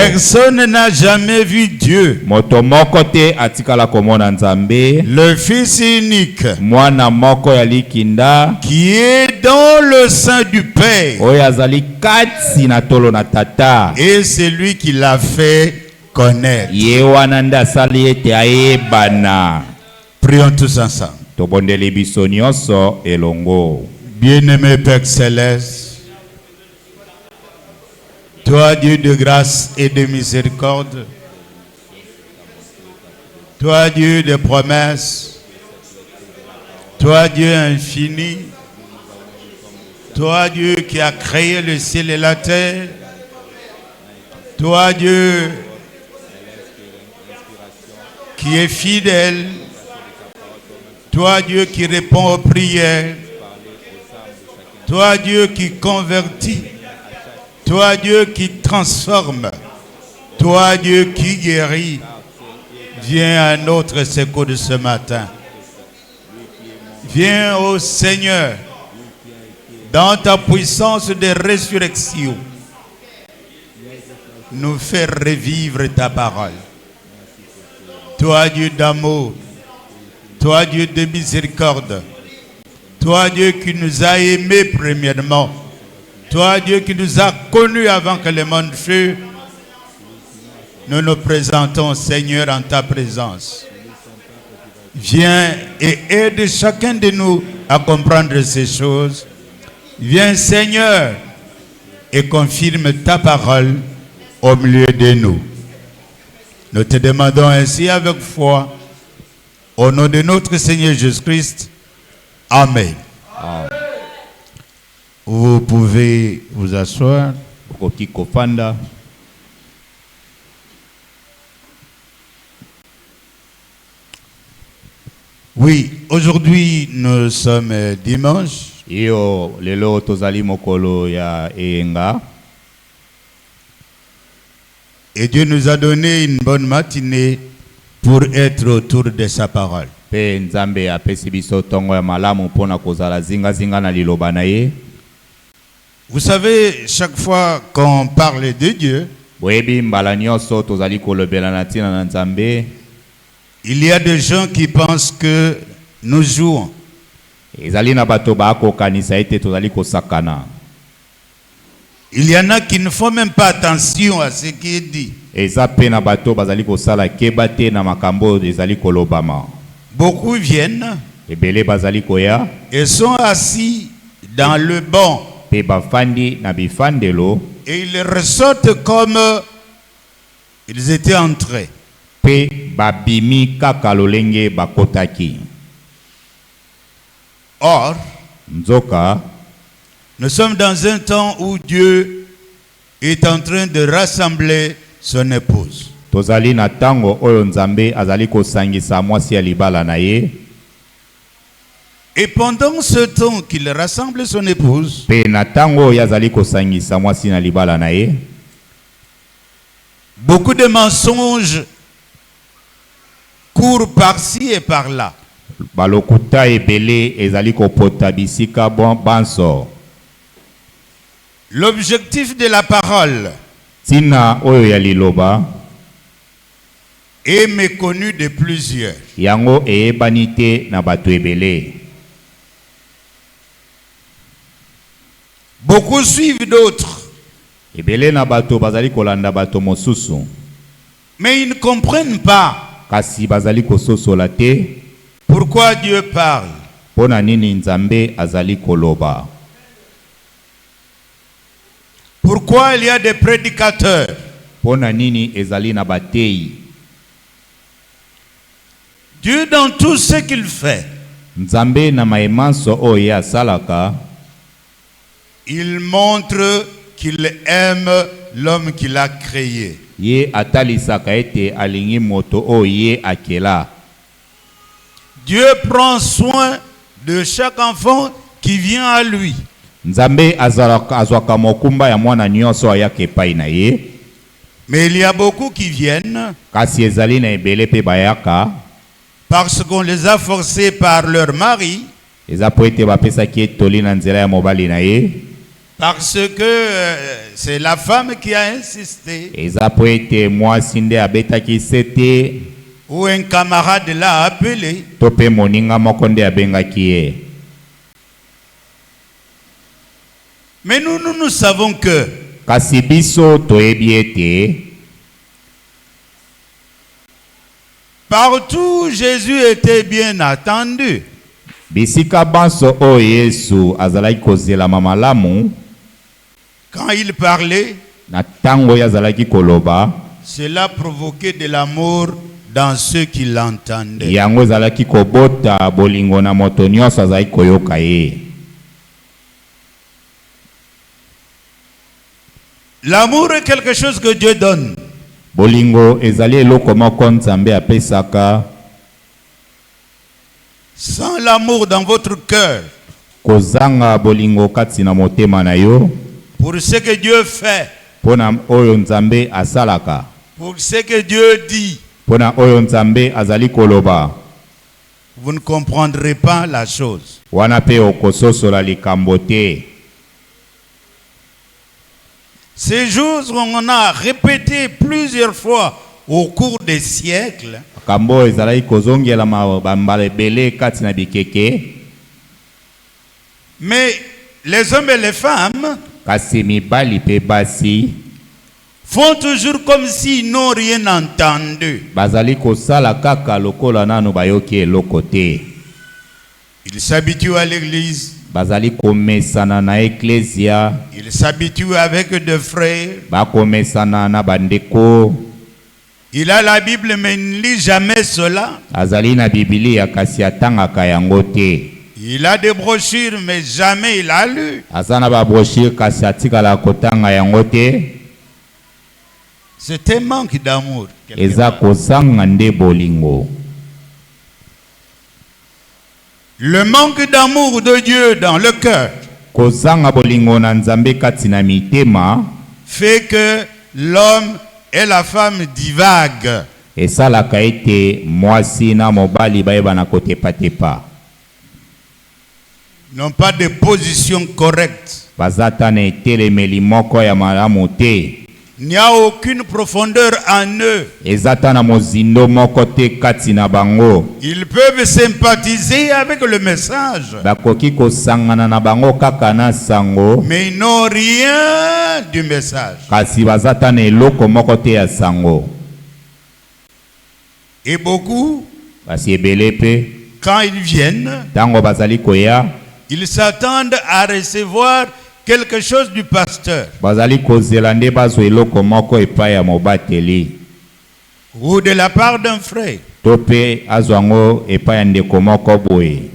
Personne n'a jamais vu Dieu. Moto moko te atikala komona Nzambe. Le Fils unique Mwana moko ya likinda qui est dans le sein du Père. oyo azali kati na tolo na tata. Et c'est lui qui l'a fait connaître. Ye wana nde asali ete ayebana. Prions tous ensemble. Tobondeli biso nyonso elongo. Bien-aimé Père Céleste, toi Dieu de grâce et de miséricorde, toi Dieu de promesses, toi Dieu infini, toi Dieu qui a créé le ciel et la terre, toi Dieu qui est fidèle, toi Dieu qui répond aux prières, toi Dieu qui convertit, toi Dieu qui transforme, toi Dieu qui guérit, viens à notre secours de ce matin. Viens au Seigneur dans ta puissance de résurrection nous faire revivre ta parole. Toi Dieu d'amour, toi Dieu de miséricorde, toi Dieu qui nous a aimés premièrement, toi Dieu qui nous a connus avant que le monde fût, nous nous présentons Seigneur en ta présence. Viens et aide chacun de nous à comprendre ces choses. Viens Seigneur et confirme ta parole au milieu de nous. Nous te demandons ainsi avec foi, au nom de notre Seigneur Jésus-Christ. Amen. Amen. Vous pouvez vous asseoir. Okoki kofanda. Oui, aujourd'hui nous sommes dimanche. Iyo lelo tozali mokolo ya eyenga. Et Dieu nous a donné une bonne matinée pour être autour de sa parole. Pe Nzambe apesi biso tongo ya malamu pona kozala zinga zinga na liloba na ye. Vous savez, chaque fois qu'on parle de Dieu, Boyebi mbala nyonso tozali kolobela na tina na Nzambe. il y a des gens qui pensent que nous jouons. Ezali na bato bako kanisa ete tozali kosakana. Il y en a qui ne font même pas attention à ce qui est dit. Eza pe na bato bazali kosala kebate na makambo ezali kolobama. Beaucoup viennent Ebele bazali koya. et sont assis dans le banc. Pe bafandi na bifandelo. Et ils ressortent comme ils étaient entrés. Pe babimi kaka lolenge bakotaki. Or, Nzoka, nous sommes dans un temps où Dieu est en train de rassembler son épouse. tozali na tango oyo Nzambe azali kosangisa mwasi ya libala na ye. Et pendant ce temps qu'il rassemble son épouse, Pe na tango oyo azali kosangisa mwasi na libala na ye. beaucoup de mensonges courent par-ci et par-là. Balokuta ebele ezali kopota bisika banso. L'objectif de la parole Tina oyo ya liloba est méconnu de plusieurs. yango eyebani te na bato ebele. Beaucoup suivent d'autres, Ebele na bato bazali kolanda bato mosusu. mais ils ne comprennent pas Kasi bazali kososola te. pourquoi Dieu parle. Pona nini Nzambe azali koloba. Pourquoi il y a des prédicateurs. Pona nini ezali na batei. Dieu dans tout ce qu'il fait, Nzambe na maemanso oyo asalaka. il montre qu'il aime l'homme qu'il a créé. Ye atalisaka ete alingi moto oyo ye akela. Dieu prend soin de chaque enfant qui vient à lui. Nzambe azwaka mokumba ya mwana nyonso ayaka epai na ye. Mais il y a beaucoup qui viennent Kasi ezali na ebele pe bayaka. parce qu'on les a forcés par leur mari, Eza po ete bapesaki etoli na nzela ya mobali na ye. parce que c'est la femme qui a insisté, eza po ete mwasi nde abetaki sete ou un camarade l'a appelé. to pe moninga moko nde abengaki ye. Mais nous savons que Kasi biso toyebi ete partout Jésus était bien attendu. bisika banso oyo Yesu azalaki kozelama malamu, Quand il parlait, na tango oyo azalaki koloba, cela provoquait de l'amour dans ceux qui l'entendaient. yango ezalaki kobota bolingo na moto nyonso azalaki koyoka ye. L'amour est quelque chose que Dieu donne. Bolingo ezali eloko moko Nzambe apesaka. Sans l'amour dans votre cœur, Kozanga bolingo kati na motema na yo, pour ce que Dieu fait, pona oyo Nzambe asalaka, pour ce que Dieu dit, pona oyo Nzambe azali koloba, vous ne comprendrez pas la chose. wana pe okososola likambo te. Ces jours, on a répété plusieurs fois au cours des siècles, Kambo ezalaki kozongela bambala ebele kati na bikeke, mais les hommes et les femmes kasi mibali pe basi font toujours comme s'ils n'ont rien entendu. bazali kosala kaka lokola nanu bayoki eloko te. Ils s'habituent à l'église, Bazali komesana na eklesia, ils s'habituent avec des frères. bakomesana na bandeko. Il a la Bible mais il ne lit jamais cela. Azali na Biblia kasi atangaka yango te. Il a des brochures mais jamais il a lu. Azana ba brochure kasi atikala kotanga yango te. C'est un manque d'amour. Eza kozanga nde bolingo. Le manque d'amour de Dieu dans le cœur Kozanga bolingo na Nzambe kati na mitema fait que l'homme et la femme divaguent. esalaka ete mwasi na mobali bayeba na kotepatepa. N'ont pas de position correcte. Bazata na etelemeli moko ya malamu te. Il n'y a aucune profondeur en eux. Ezata na mozindo moko te kati na bango. Ils peuvent sympathiser avec le message, Bakoki kosangana na bango kaka na sango, mais ils n'ont rien du message. kasi bazata na eloko moko te ya sango. Et beaucoup, Kasi ebele pe quand ils viennent, tango bazali koya, ils s'attendent à recevoir quelque chose du pasteur bazali kozela nde bazwa eloko moko epai ya mobateli, ou de la part d'un frère. to pe azwa ngo epai ya ndeko moko boye.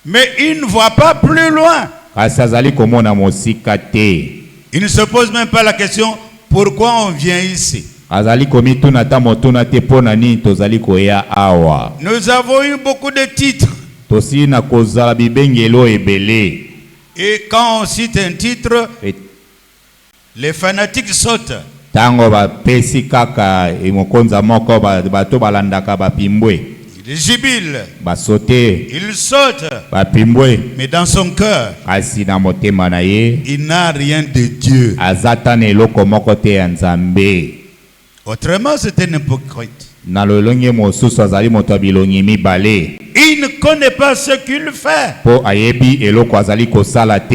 Mais ils ne voient pas plus loin. Kasi azali komona mosika te. Ils ne se posent même pas la question pourquoi on vient ici. Azali komituna ta motuna te pona nini tozali koya awa. Nous avons eu beaucoup de titres. Tosi na kozala bibengelo ebele. Et quand on cite un titre, Et les fanatiques sautent. tango bapesi kaka mokonza moko bato balandaka bapimbwe, Ils jubilent. basote, Ils sautent. bapimbwe, Mais dans son cœur, kasi na motema na ye il n'a rien de Dieu. azata na eloko moko te ya Nzambe. Autrement, c'est un hypocrite. Na lolonge mosusu azali moto ya bilongi mibale, Il ne connaît pas ce qu'il fait. po ayebi eloko azali kosala te.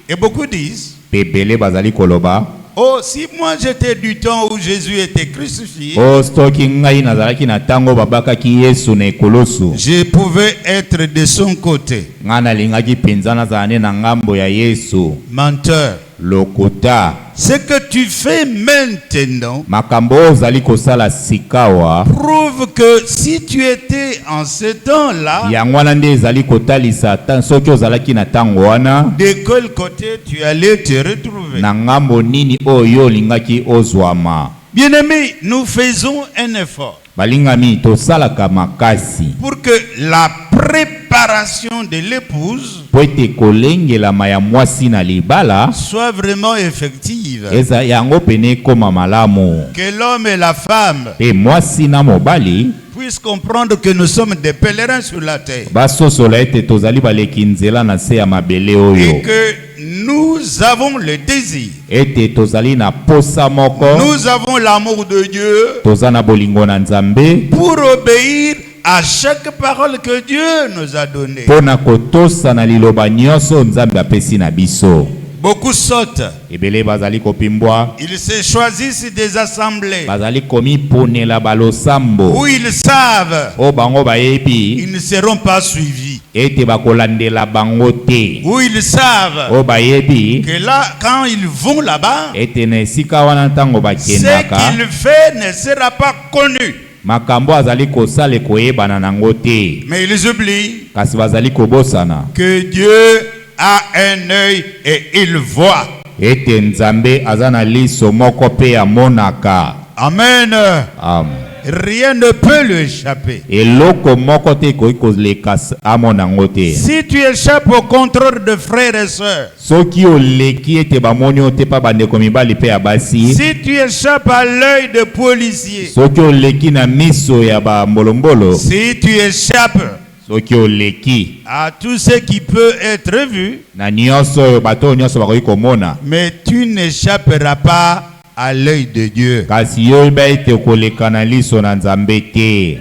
Et beaucoup disent, Pe ebele bazali koloba, oh, si moi j'étais du temps où Jésus était crucifié, o stoki ngai nazalaki na tango babakaki Yesu na ekolosu, je pouvais être de son côté. nga nalingaki penza nazala ne na ngambo ya Yesu. Menteur. Lokuta, Ce que tu fais maintenant makambo ozali kosala sikawa, prouve que si tu étais en ce temps-là, yango wana nde ezali kotalisa soki ozalaki na tango wana, de quel côté tu allais te retrouver. na ngambo nini oyo olingaki ozwama. Bien-aimés, nous faisons un effort Balingami tosalaka makasi pour que la préparation de l'épouse po ete kolengelama ya mwasi na libala soit vraiment effective. eza yango pene ekoma malamu. Que l'homme et la femme Pe mwasi na mobali puissent comprendre que nous sommes des pèlerins sur la terre basosola ete tozali baleki nzela na se ya mabele et oyo, que nous avons le désir. ete tozali na posa moko Nous avons l'amour de Dieu toza na bolingo na Nzambe pour obéir à chaque parole que Dieu nous a donnée. pona kotosa na liloba nyonso Nzambe apesi na biso. Beaucoup sautent. Ebele bazali kopimbwa, Ils se choisissent des assemblées bazali komi ponela balosambo où ils savent o bango bayebi ils ne seront pas suivis. ete bakolandela bango te, Où ils savent o bayebi que là, quand ils vont là-bas, ete na esika wana ntango ce bakendaka qu'il fait ne sera pas connu. makambo azali kosala koyebana nango te, Mais ils oublient kasi bazali kobosana que Dieu a un œil et il voit. ete Nzambe aza na liso moko pe amonaka. Amen. Rien ne peut lui échapper. Eloko moko te koki koleka amonango te. Si tu échappes au contrôle de frères et sœurs, soki oleki ete bamoni yo te pa bandeko mibali pe ya basi, si tu échappes à l'œil de policier, soki oleki na miso ya bambolombolo, si tu échappes soki oleki à tout ce qui peut être vu, na nyonso oyo bato nyonso bakoki komona, mais tu n'échapperas pas à l'œil de Dieu. kasi yoyeba ete okoleka na liso na Nzambe te.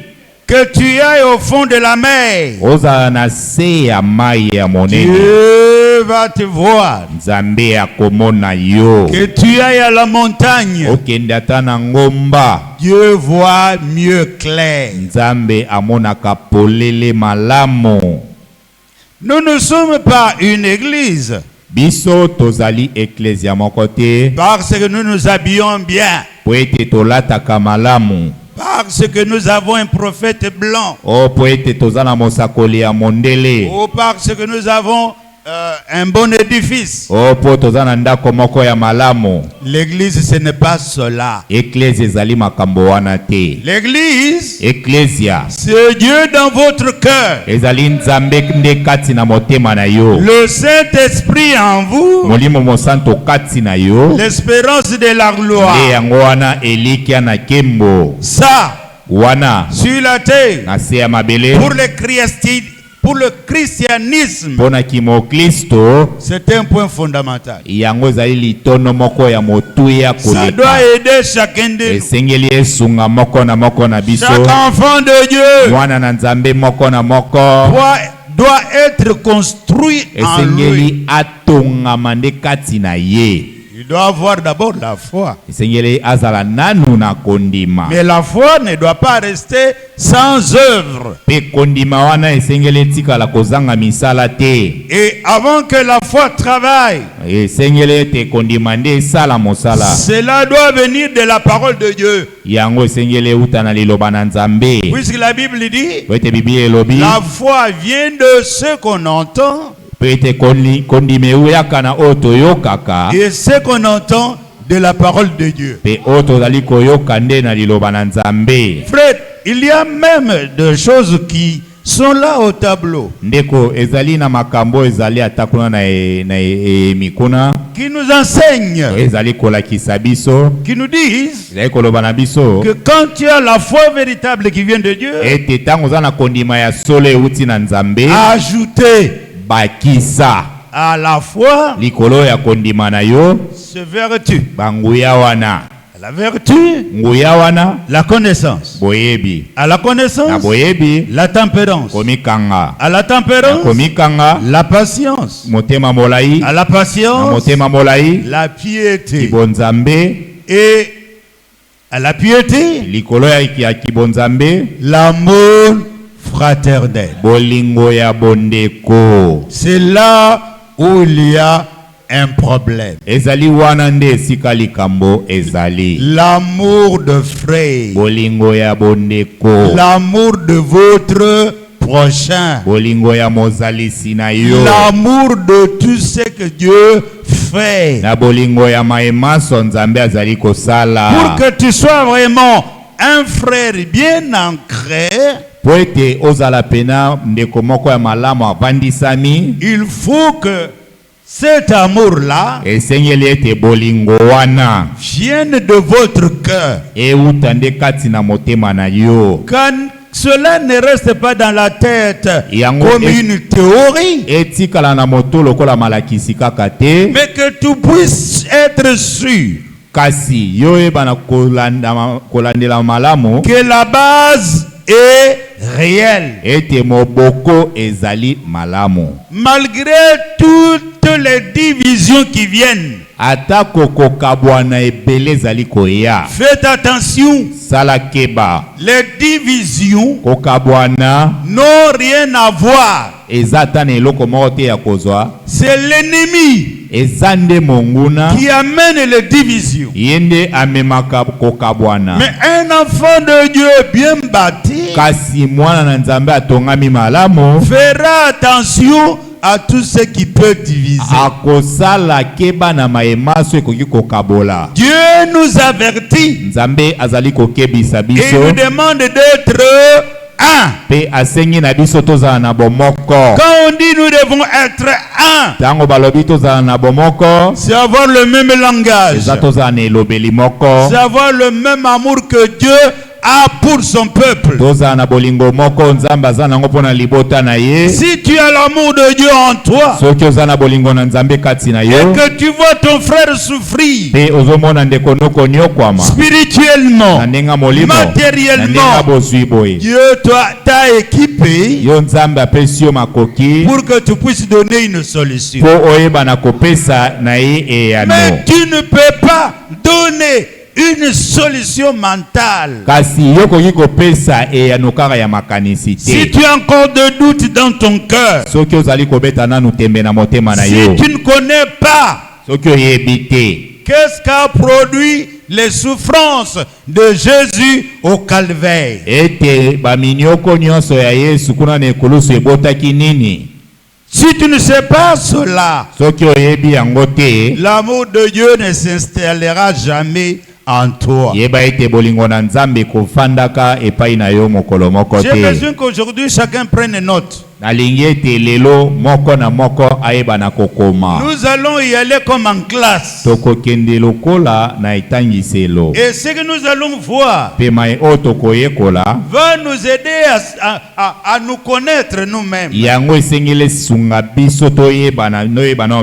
Que tu ailles au fond de la mer, ozala na se ya mai ya monene, Dieu va te voir. Nzambe akomona yo. Que tu ailles à la montagne, okende ata na ngomba, Dieu voit mieux clair. Nzambe amonaka polele malamu. Nous ne sommes pas une église Biso tozali eklezia moko te parce que nous nous habillons bien, po ete tolataka malamu, parce que nous avons un prophète blanc, o po ete toza na mosakoli ya mondele, ou parce que nous avons un bon édifice. o po toza na ndako moko ya malamu. L'église, ce n'est pas cela. Eklezia ezali makambo wana te. L'église, Eklezia c'est Dieu dans votre cœur. ezali Nzambe nde kati na motema na yo, Le Saint-Esprit en vous, molimo mosanto kati na yo, l'espérance de la nde gloire. yango wana elikia na kembo Ça, wana sur la terre, na se ya mabele. pour le christianisme, Pona kimoklisto c'est un point fondamental. yango ezali litono moko ya motuya Ça doit koleka, aider chacun de nous. esengeli esunga moko na biso. Chaque enfant de Dieu Mwana na Nzambe moko na moko doit être construit en lui. esengeli atongama nde kati na ye. Il doit avoir d'abord la foi. Esengeli azala nanu na kondima, Mais la foi ne doit pas rester sans œuvre. pe kondima wana esengeli etikala kozanga misala te. Et avant que la foi travaille, Esengeli ete kondima nde esala mosala. cela doit venir de la parole de Dieu. Yango esengeli euta na liloba na Nzambe. Puisque la Bible dit, Po ete Biblia elobi la foi vient de ce qu'on entend po ete kondima euyaka na oyo toyokaka, et ce qu'on entend de la parole de Dieu. pe oyo tozali koyoka nde na liloba na Nzambe. Frère, il y a même des choses qui sont là au tableau, Ndeko ezali na makambo ezali atakuna na mikuna, qui nous enseignent, ezali kolakisa biso, qui nous disent ezali koloba na biso que quand tu as la foi véritable qui vient de Dieu, ete ntango oza na kondima ya solo euti na Nzambe, ajouter bakisa à la foi likolo ya kondima na yo ce vertu. banguya wana. La vertu, Nguya wana la connaissance. boyebi, À la na connaissance, boyebi la tempérance. komikanga, À la na tempérance, komikanga la patience. motema molai, À la na patience, motema molai la piété. kibonzambe, Et à la piété, likolo ya kibonzambe l'amour fraternel. bolingo ya bondeko. C'est là où il y a un problème. Ezali wana nde esika likambo ezali. L'amour de frère. Bolingo ya bondeko, L'amour de votre prochain. bolingo ya mozalisi na yo, L'amour de tout ce que Dieu fait. na bolingo ya maemaso Nzambe azali kosala. Pour que tu sois vraiment un frère bien ancré, Po ete ozala pena ndeko moko ya malamu avandisami, il faut que cet amour-là esengeli ete bolingo wana vienne de votre cœur. euta nde kati na motema na yo. Quand cela ne reste pas dans la tête Yango comme une théorie, etikala na moto lokola malakisi kaka te, mais que tu puisses être sûr kasi yo ebana kolandela malamu que la base est réelle. ete moboko ezali malamu. Malgré toutes les divisions qui viennent, Ata kokokabwana ebele ezali koya. faites attention, Sala keba. les divisions Kokabwana n'ont rien à voir. ezata na eloko moko te ya kozwa. C'est l'ennemi Ezande monguna qui amène les divisions. yende amemaka kokabwana. Mais un enfant de Dieu bien bâti Kasi mwana na Nzambe atongami malamu fera attention à tout ce qui peut diviser. akosala keba na mayemaso ekoki kokabola. Dieu nous avertit Nzambe azali kokebisa et biso nous demande d'être un. pe asengi na biso tozala na bomoko. Quand on dit nous devons être un, Tango balobi tozala na bomoko, c'est avoir le même langage, eza tozala na elobeli moko, c'est avoir le même amour que Dieu a pour son peuple. tozala na bolingo moko. Nzambe aza nango mpona libota na ye. Si tu as l'amour de Dieu en toi Soki oza na bolingo na Nzambe kati na et yo, que tu vois ton frère souffrir pe ozomona ndeko noko nyokwama spirituellement, na ndenga molimo, na matériellement, ndenga bozwi boye, Dieu t'a équipé yo Nzambe apesi yo makoki pour que tu puisses donner une solution. po oyeba na kopesa na ye eyano. Mais tu ne peux pas donner une solution mentale Kasi yo koki kopesa eyano kaka ya makanisi si te. tu as encore de doutes dans ton cœur, Soki ozali kobeta nanu tembe na motema na si yo, tu ne connais pas soki oyebi te qu'est-ce qu'a produit les souffrances de Jésus au calvaire, ete baminyoko nyonso ya Yesu kuna na ekulusu ebotaki nini, si tu ne sais pas cela, soki oyebi yango te, l'amour de Dieu ne s'installera jamais en toi. yeba ete bolingo na Nzambe kofandaka epai na yo mokolo moko J'ai te. besoin qu'aujourd'hui chacun prenne note. Nalingi ete lelo moko na moko ayeba na kokoma. Nous allons y aller comme en classe. Tokokende lokola na etangiselo. Et ce que nous allons voir Pema o tokoyekola va nous aider à nous connaître nous-mêmes. yango esengele sunga biso toyeba na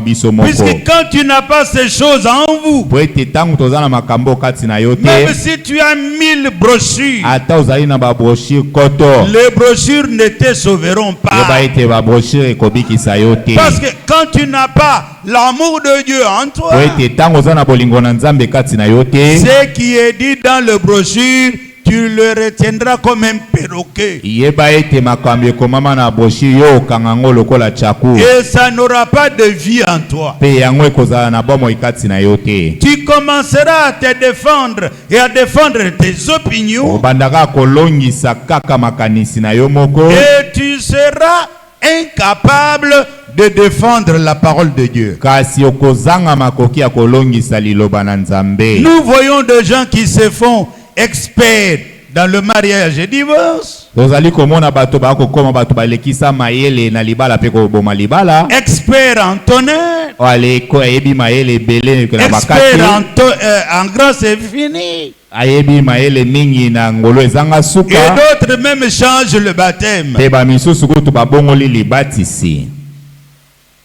biso moko. Puisque quand tu n'as pas ces choses en vous, Po ete tango toza na makambo kati na yo même te, si tu as 1000 brochures, ata ozali na babrochure koto, les brochures ne te sauveront pas. yeba ete babrochure ekobikisa yo te. Parce que quand tu n'as pas l'amour de Dieu en toi, Po ete tango oza na bolingo na Nzambe kati na yo te, ce qui est dit dans le brochure, tu le retiendras comme un perroquet. yeba ete makambo ekomama na brochure yo okanga ngo lokola chaku, Et ça n'aura pas de vie en toi. pe yango ekozala na bomoi kati na yo te. Tu commenceras à te défendre et à défendre tes opinions. Obandaka kolongisa kaka makanisi na yo moko, Et tu seras incapable de défendre la parole de Dieu. kasi okozanga makoki ya kolongisa liloba na Nzambe. Nous voyons des gens qui se font experts dans le mariage et divorce, Tozali komona bato bakokoma bato balekisa mayele na libala pe koboma libala. experts en tonnerre, Aleko ayebi mayele ebele na experts bakati, en grâce infinie. ayebi mayele mingi na ngolo ezanga Et suka, d'autres même changent le baptême. pe bamisusu kutu babongoli libatisi.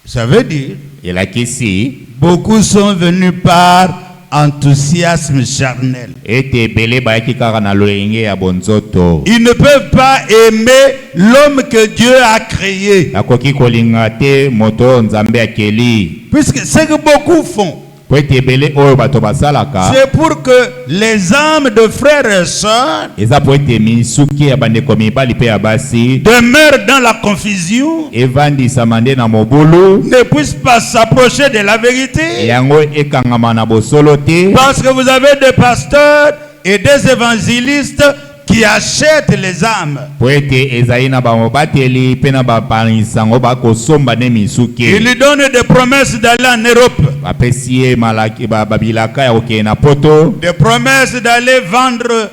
Ça veut dire, Elakisi beaucoup sont venus par enthousiasme charnel. ete ebele bayaki kaka na lolenge ya bonzoto. Ils ne peuvent pas aimer l'homme que Dieu a créé. Nakoki kolinga te moto Nzambe akeli. Puisque ce que beaucoup font, Po ete ebele oyo bato basalaka, c'est pour que les âmes de frères et sœurs eza po ete misuki ya bandeko mibali pe ya basi demeurent dans la confusion, evandisama nde na mobulu, ne puissent pas s'approcher de la vérité. yango ekangama na bosolo te. Parce que vous avez des pasteurs et des évangélistes qui achètent les âmes. Po ete ezali na bamobateli pe na bapanisango bakosomba ne misuki. Ils lui donnent des promesses d'aller en Europe, Bapesi ye malaki babilaka ya kokende na poto, des promesses d'aller vendre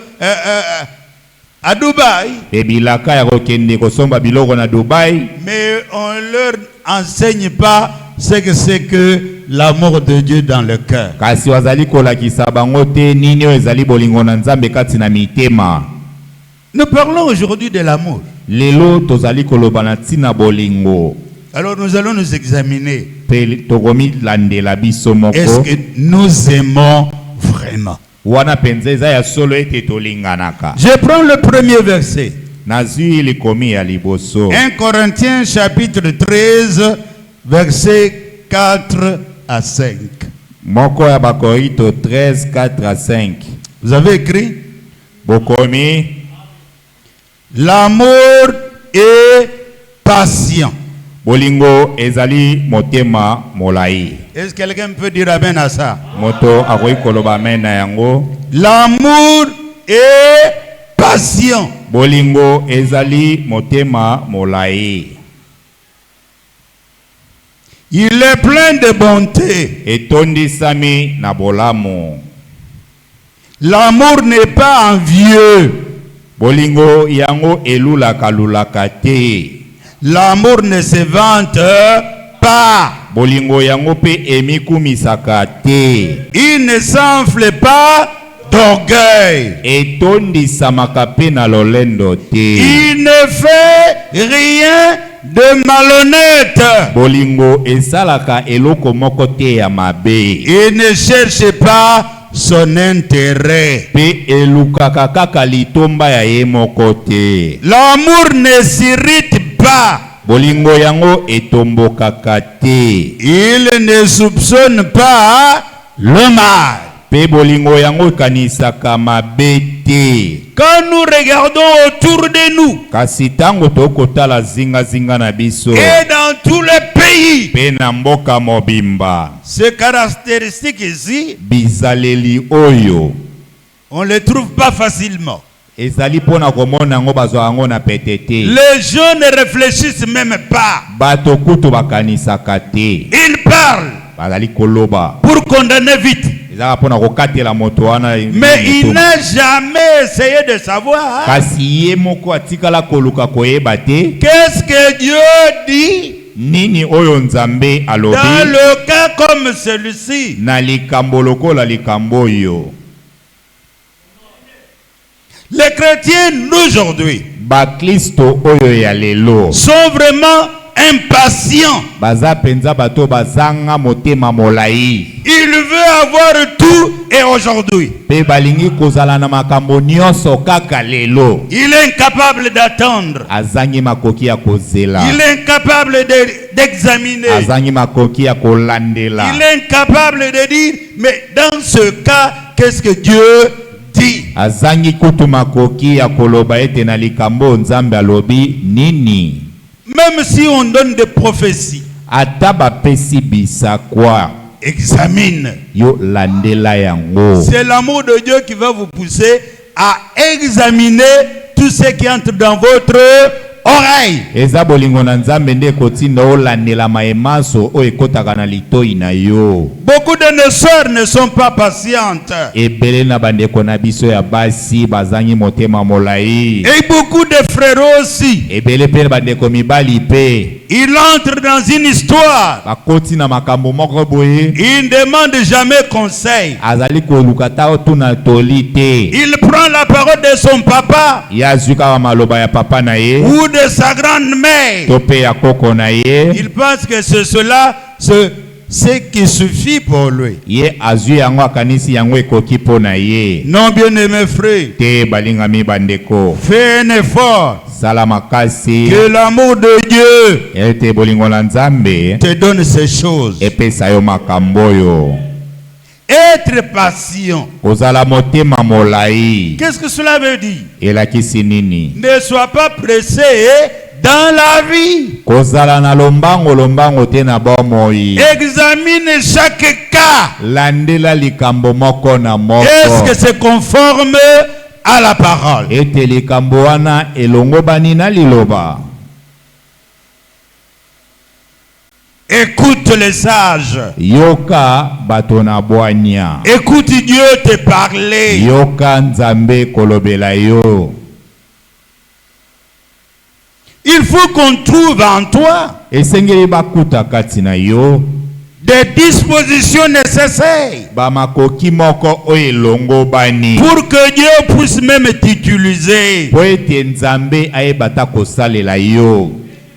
à Dubaï, pe bilaka ya kokende kosomba biloko na Dubai. mais on ne leur enseigne pas ce que c'est que l'amour de Dieu dans le cœur. Kasi wazali kolakisa bango te nini oyo ezali bolingo na Nzambe kati na mitema. Nous parlons aujourd'hui de l'amour. Lelo tozali koloba na tina bolingo. Alors nous allons nous examiner. Togomi landela biso moko. Est-ce que nous aimons vraiment? Wana penza eza ya solo ete tolinganaka. Je prends le premier verset. Nazui likomi ya liboso. 1 Corinthiens chapitre 13 verset 4 à 5. Moko ya Bakorito 13 4 à 5. Vous avez écrit? Bokomi. L'amour est patient. Bolingo ezali motema molai. Est-ce que quelqu'un peut dire amen à ça? Moto akoyi koloba amen na yango. L'amour est patient. Bolingo ezali motema molai. Il est plein de bonté. Etondisami na bolamu. L'amour n'est pas envieux. Bolingo yango elulaka lulaka te. L'amour ne se vante pas. Bolingo yango pe emikumisaka te. Il ne s'enfle pas d'orgueil. Etondisamaka pe na lolendo te. Il ne fait rien de malhonnête. Bolingo esalaka eloko moko te ya mabe. Il ne cherche pas son intérêt. Pe elukaka kaka litomba ya ye moko te. L'amour ne s'irrite pas. Bolingo yango etombokaka te. Il ne soupçonne pas le mal. Pe bolingo yango kanisaka mabe te. Quand nous regardons autour de nous, kasi tango tokotala zinga na biso, et dans tous les pays, pe na mboka mobimba, ces caractéristiques ici, bizaleli oyo, on ne les trouve pas facilement. ezali pona komona yango bazwa yango na petete. Les gens ne réfléchissent même pas. Bato kutu bakanisaka te. Ils parlent bazali koloba pour condamner vite. Mais il n'a jamais essayé de savoir qu'est-ce que Dieu dit nini oyo nzambe alobi dans le cas comme celui-ci. Na likambo lokola likambo yo. Les chrétiens d'aujourd'hui bakristo oyo ya lelo sont vraiment impatients. Baza penza bato bazanga motema molai. Il veut avoir tout et aujourd'hui. Pe balingi kozala na makambo nyonso kaka lelo. Il est incapable d'attendre. Azangi makoki ya kozela. Il est incapable d'examiner. Azangi makoki ya kolandela. Il est incapable de dire, mais dans ce cas, qu'est-ce que Dieu dit? Azangi kutu makoki ya koloba ete na likambo nzambe alobi nini. Même si on donne des prophéties, ataba pesi bisa kwa examine. Yo landela yango. C'est l'amour de Dieu qui va vous pousser à examiner tout ce qui entre dans votre oreille. Eza bolingo na nzambe nde kotinda olandela maemaso o ekotaka na litoi na yo. Beaucoup de nos sœurs ne sont pas patientes. Ebele na bandeko na biso ya basi bazangi motema molai. Et beaucoup de frères aussi. Ebele pe bandeko mibali pe. Il entre dans une histoire. Bakoti na makambo moko boye. Il ne demande jamais conseil. Azali koluka ta otuna tolite. Il prend la parole de son papa. Ya zuka wa maloba ya papa na ye. Ou de sa grand-mère. Tope ya koko na ye. Il pense que c'est cela, c'est qui suffit pour lui. Ye azu yango akanisi yango ekoki pona ye. Non, bien-aimé frère. Te balinga mi bandeko. Fais un effort. Salamakasi. Que l'amour de Dieu ete bolingo na nzambe te donne ces choses. Epesa yo makamboyo. Être patient. Kozala motema molai. Qu'est-ce que cela veut dire? Elakisi nini? Ne sois pas pressé dans la vie. Kozala na lombango te na bomoi. Examine chaque cas. Landela likambo moko na moko. Est-ce que c'est conforme à la parole? Ete likambo wana elongo bani na liloba. Écoute les sages. Yoka batona boanya. Écoute Dieu te parler. Yoka nzambe kolobela yo. Il faut qu'on trouve en toi esengeli bakuta kati na yo des dispositions nécessaires bamakoki moko oyo elongo bani pour que Dieu puisse même t'utiliser. po ete nzambe ayebata kosalela yo.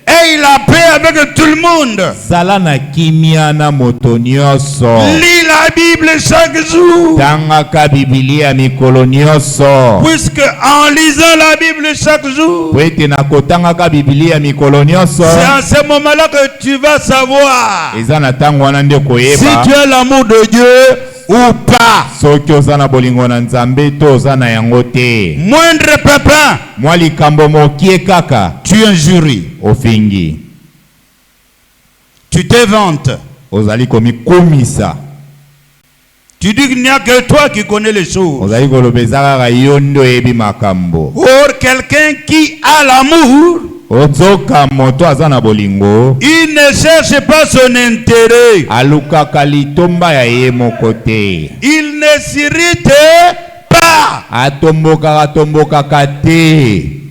Et il a paix avec tout le monde. Zala na kimia na moto nyonso. Lis la Bible chaque jour. Tangaka Biblia mikolo nyonso. Puisque en lisant la Bible chaque jour, po ete na kotangaka Biblia mikolo nyonso, c'est à ce moment-là que tu vas savoir eza na ntango wana nde si koyeba tu as l'amour de Dieu ou pas. soki oza na bolingo na nzambe to oza na yango te. Moindre pépin, mwa likambo mokie kaka tu injuries, ofingi, tu te vantes, ozali komikumisa, tu dis qu'il n'y a que toi qui connais les choses. ozali koloba eza kaka yo nde oyebi makambo. Or, quelqu'un qui a l'amour, ozoka moto aza na bolingo, il ne cherche pas son intérêt. alukaka litomba ya ye moko te. Il ne s'irrite pas. atombokaka te.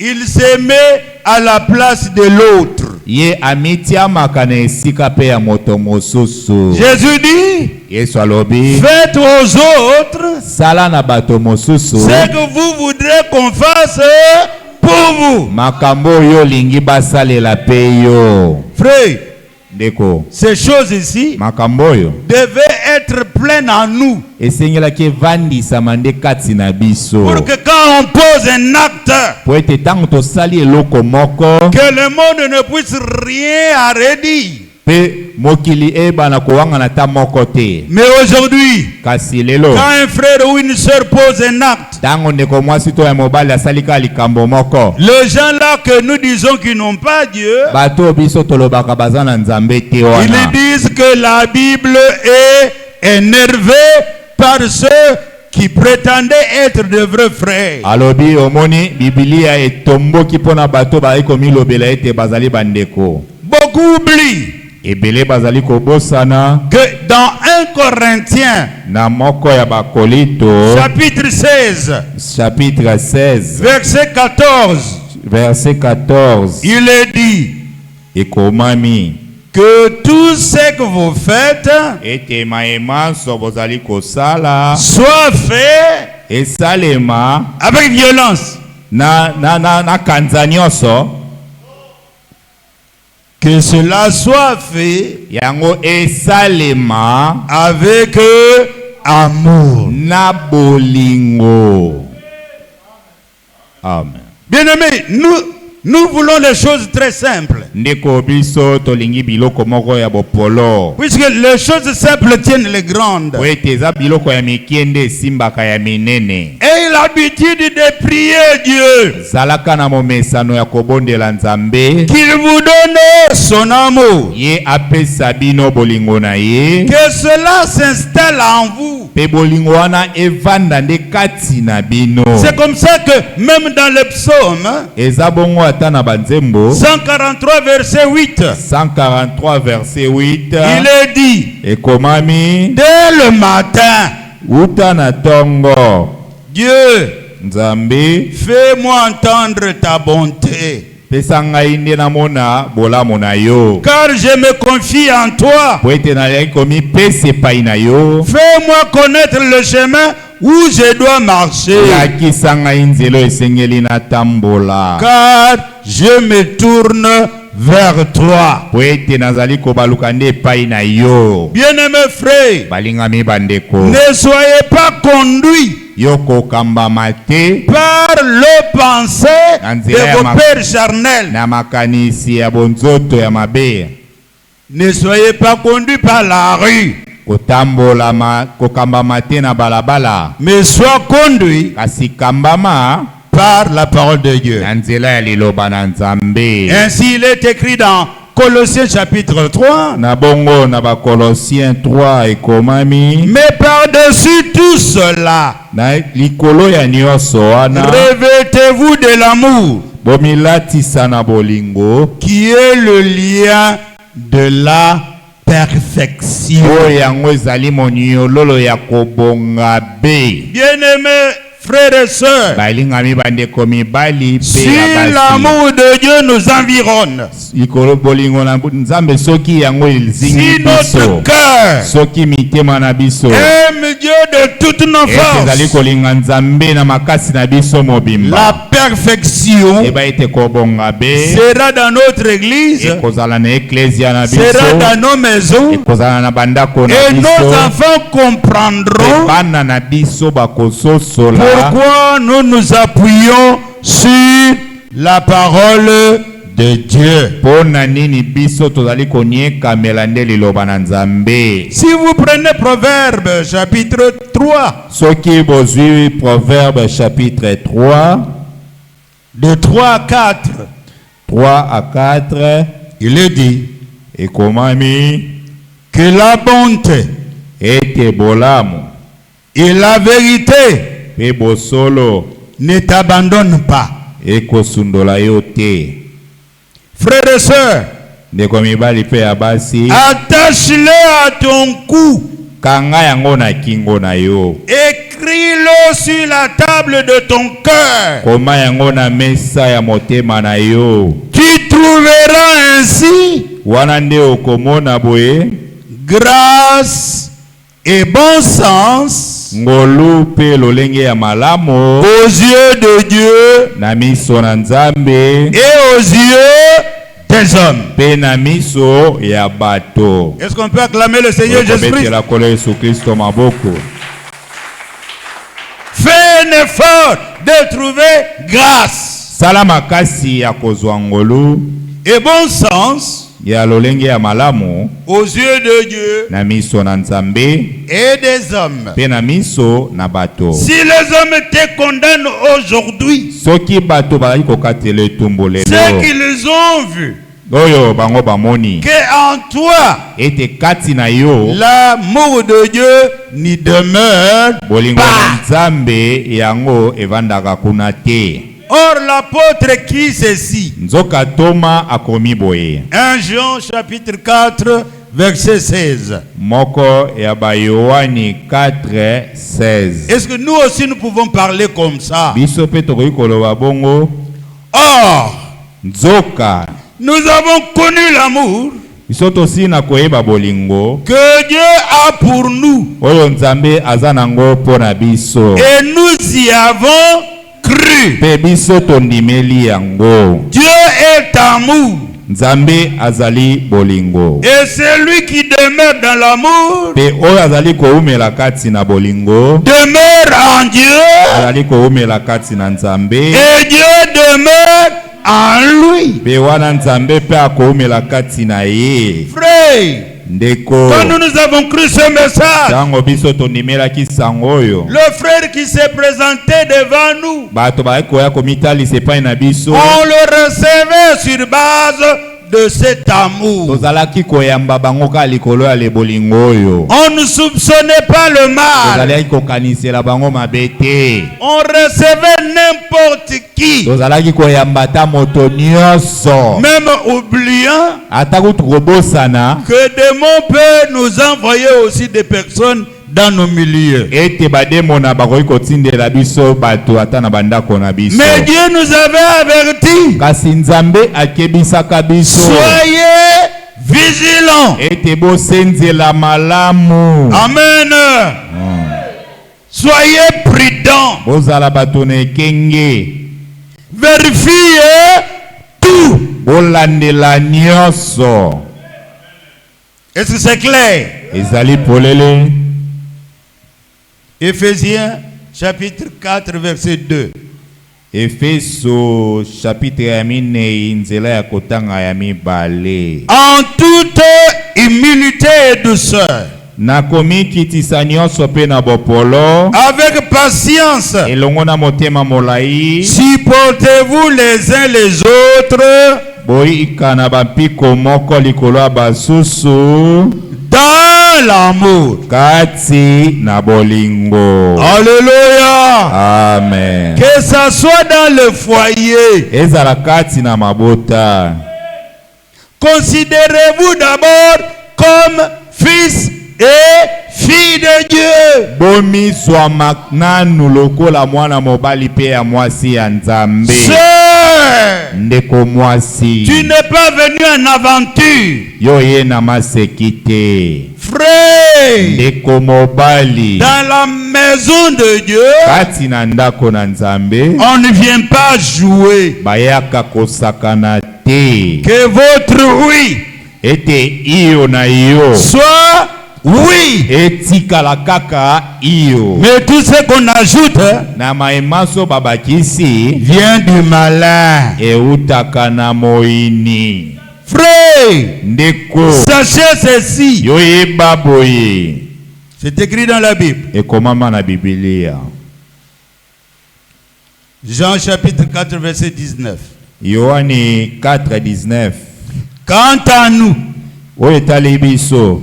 Il se met à la place de l'autre. Ye amitiamaka na esika pe ya moto mosusu. Jésus dit, Yesu alobi, faites aux autres sala na bato mosusu ce que vous voudrez qu'on fasse pour vous. makambo oyo olingi basalela pe yo. Frère, Ndeko, ces choses ici makambo oyo devaient être pleines en nous. esengelaki evandisama nde kati na biso Pour que quand on pose un acte, po ete ntango tosali eloko moko que le monde ne puisse rien à redire. pe mokili ebana kowangana ta moko te. Mais aujourd'hui, Kasi lelo quand un frère ou une sœur pose un acte, ntango ndeko mwasi to ya mobali asali kaka likambo moko, les gens là que nous disons qu'ils n'ont pas Dieu, bato biso tolobaka baza na nzambe te ils wana, disent que la Bible est énervée par ceux qui prétendaient être de vrais frères. alobi omoni Biblia etomboki mpona bato bazali komilobela ete bazali bandeko. Beaucoup oublient Ebele bazali kobosana que dans 1 Corinthiens, na moko ya bakolito chapitre 16, chapitre 16 verset 14, verset 14 il est dit ekomami que tout ce que vous faites ete maema so bozali kosala soit fait esalema avec violence. na kanza nyonso, Que cela soit fait yango esalema avec amour. na bolingo. Amen. Bien-aimés, nous voulons les choses très simples. Ndeko biso tolingi biloko moko ya bopolo. Puisque les choses simples tiennent les grandes. Po ete eza biloko ya mikiende esimbaka ya minene. Et l'habitude de prier Dieu Zalaka na momesano ya kobondela nzambe, qu'il vous donne son amour. ye apesa bino bolingo na ye, Que cela s'installe en vous. pe bolingo wana evanda nde kati na bino. C'est comme ça que même dans le psaume Eza bongo ata na banzembo 143 verset 8, 143 verset 8 il est dit, ekomami, dès le matin, uta na tongo Dieu, nzambe fais-moi entendre ta bonté. pesa ngai nde namona bolamu na yo, Car je me confie en toi. po ete nalaki komipesa epai na yo. Fais-moi connaître le chemin où je dois marcher. Lakisa ngai nzela esengeli natambola, Car je me tourne vers toi. po ete nazali kobaluka nde epai na yo. Bien-aimés frères, Balingami bandeko, ne soyez pas conduits yo kokambama te par le pensée de vos pères charnels. na makanisi ya bonzoto ya mabe. Ne soyez pas conduits par la rue, Kotambola kokambama te na balabala, mais sois conduits kasi kambama par la parole de Dieu. na nzela ya liloba na Nzambe. Ainsi, il est écrit dans Colossiens chapitre 3, Na bongo na Bakolosien 3 ekomami, mais par-dessus tout cela, na likolo ya nyonso wana revêtez-vous de l'amour, bomilatisa na bolingo, qui est le lien de la perfection. oyo yango ezali moniololo ya kobonga be. Bien-aimés frères et sœurs, balingami bandeko mibali pe si ya basi l'amour de Dieu nous environne, likolo bolingo na nzambe soki yango ezingi si notre biso cœur soki mitema na biso aime Dieu de toutes nos ezali forces, kolinga nzambe na makasi na biso mobimba la perfection eba ete kobonga be sera dans notre église, ekozala na eklesia na sera biso dans nos maisons, ekozala na bandako na et nos biso enfants comprendront bana na biso bakososola pourquoi nous nous appuyons sur la parole de Dieu. pona nini biso tozali konyekamela nde liloba na nzambe. Si vous prenez Proverbe chapitre 3, soki bozwi Proverbe chapitre 3 de 3 à 4, 3 à 4 il est dit ekomami que la bonté ete bolamu et la vérité pe bosolo ne t'abandonnent pas. ekosundola yo te. Frères et sœurs, ndeko mibali pe ya basi attache-le à ton cou. kanga yango na kingo na yo. Écris-le sur la table de ton cœur. Koma yango na mesa ya motema na yo. Tu trouveras ainsi wana nde okomona boye grâce et bon sens ngolu pe lolenge ya malamu aux yeux de Dieu na miso na nzambe et aux yeux des hommes. pe na miso ya bato. Est-ce qu'on peut acclamer le Seigneur Jésus-Christ? la kolo Yesu Kristo maboko. Fais un effort de trouver grâce Sala makasi ya kozwa ngolu et bon sens ya lolenge ya malamu aux yeux de Dieu na miso na nzambe et des hommes. pe na miso na bato. Si les hommes te condamnent aujourd'hui, soki bato bazali kokatela etumbu c'est lelo qu'ils ont vu oyo bango bamoni que en toi ete kati na yo l'amour de Dieu n'y demeure bolingo na pas. nzambe yango evandaka kuna te. Or l'apôtre qui ceci, nzoka Toma akomi boye 1 Jean chapitre 4 verset 16. moko ya bayoani 4:16. Est-ce que nous aussi nous pouvons parler comme ça? biso pe tokoki koloba bongo. Or, nzoka nous avons connu l'amour biso tosina koyeba bolingo que Dieu a pour nous oyo nzambe aza nango mpo na biso et nous y avons cru. pe biso tondimeli yango. Dieu est amour nzambe azali bolingo et celui qui demeure dans l'amour pe oyo azali koumela kati na bolingo demeure en Dieu azali koumela kati na nzambe et Dieu demeure en lui. pe wana nzambe pe akoumela kati na ye. Frère, ndeko quand nous avons cru ce message, ntango biso tondimelaki sango oyo le frère qui s'est présenté devant nous, bato bazali koya komitalisa epai na biso on le recevait sur base de cet amour. tozalaki koyamba bango kaka likolo ya bolingo oyo. On ne soupçonnait pas le mal. tozalaki kokanisela bango mabe te. On recevait n'importe qui, tozalaki koyamba ata moto nyonso même oubliant ata kutu kobosana que démon peut nous envoyer aussi des personnes dans nos milieux. ete bademona bakoki kotindela biso bato ata na bandako na biso. Mais Dieu nous avait avertis. kasi nzambe akebisaka biso Soyez vigilants. ete bosenzela malamu. Amen. Soyez prudents. bozala bato na ekenge. Vérifiez tout. bolandela nyonso. Est-ce que c'est clair? ezali polele. Éphésiens chapitre 4 verset 2. Efeso chapitre ya minei nzela ya kotanga ya mibale. En toute humilité et douceur, nakomikitisa nyonso pe na bopolo avec patience, elongo na motema molai supportez-vous les uns les autres boyika na bampiko moko likolo ya basusu dans l'amour. kati na bolingo. Alléluia. Amen. Que ça soit dans le foyer. ezala kati na mabota. Considérez-vous d'abord comme fils et fille de Dieu. Bomi swama nanu lokola mwana mobali pe ya mwasi ya Nzambe. Sœur, Ndeko mwasi. tu n'es pas venu en aventure. Yo ye na masekite. Frère, Ndeko mobali. dans la maison de Dieu, Kati na ndako na Nzambe. on ne vient pas jouer. Bayaka kosakana te. Que votre oui Ete iyo na iyo. soit oui. Etikala kaka iyo. Mais tout ce qu'on ajoute Na maemaso babakisi. vient du malin. Eutaka na moini. Frère, Ndeko. sachez ceci. Yoyeba boye. C'est écrit dans la Bible. Ekomama na Biblia. Jean chapitre 4 verset 19. Yohani 4:19. Quant à nous, Oyo etali biso.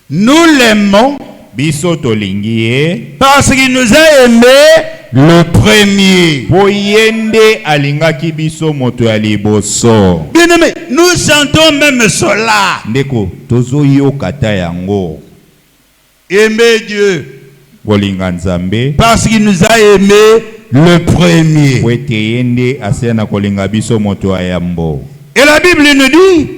nous l'aimons Biso tolingi ye. parce qu'il nous a aimés le premier. Boyende alingaki biso moto ya liboso. Bien-aimés, nous chantons même cela. Ndeko tozoyoka ta yango. Aimer Dieu Bolinga Nzambe. parce qu'il nous a aimés le premier. Wete yende asena kolinga biso moto ya yambo. Et la Bible nous dit,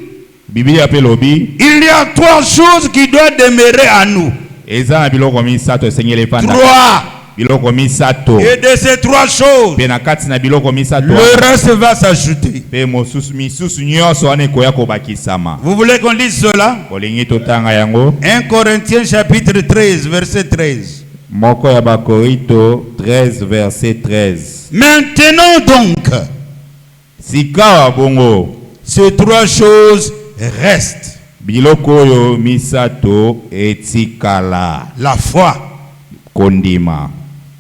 Biblia pe lobi. il y a trois choses qui doivent demeurer à nous. Eza na biloko misato esengeli fanda. Trois. Biloko misato. Et de ces trois choses, Pe na kati na biloko misato. le reste va s'ajouter. Pe mosusu misusu nyonso wana ekoya kobakisama. Vous voulez qu'on lise cela? Kolingi totanga yango. 1 Corinthiens chapitre 13, verset 13. Moko ya Bakorito 13 verset 13. Maintenant donc, Sikawa bongo. ces trois choses restent. Biloko oyo misato etikala. La foi, Kondima.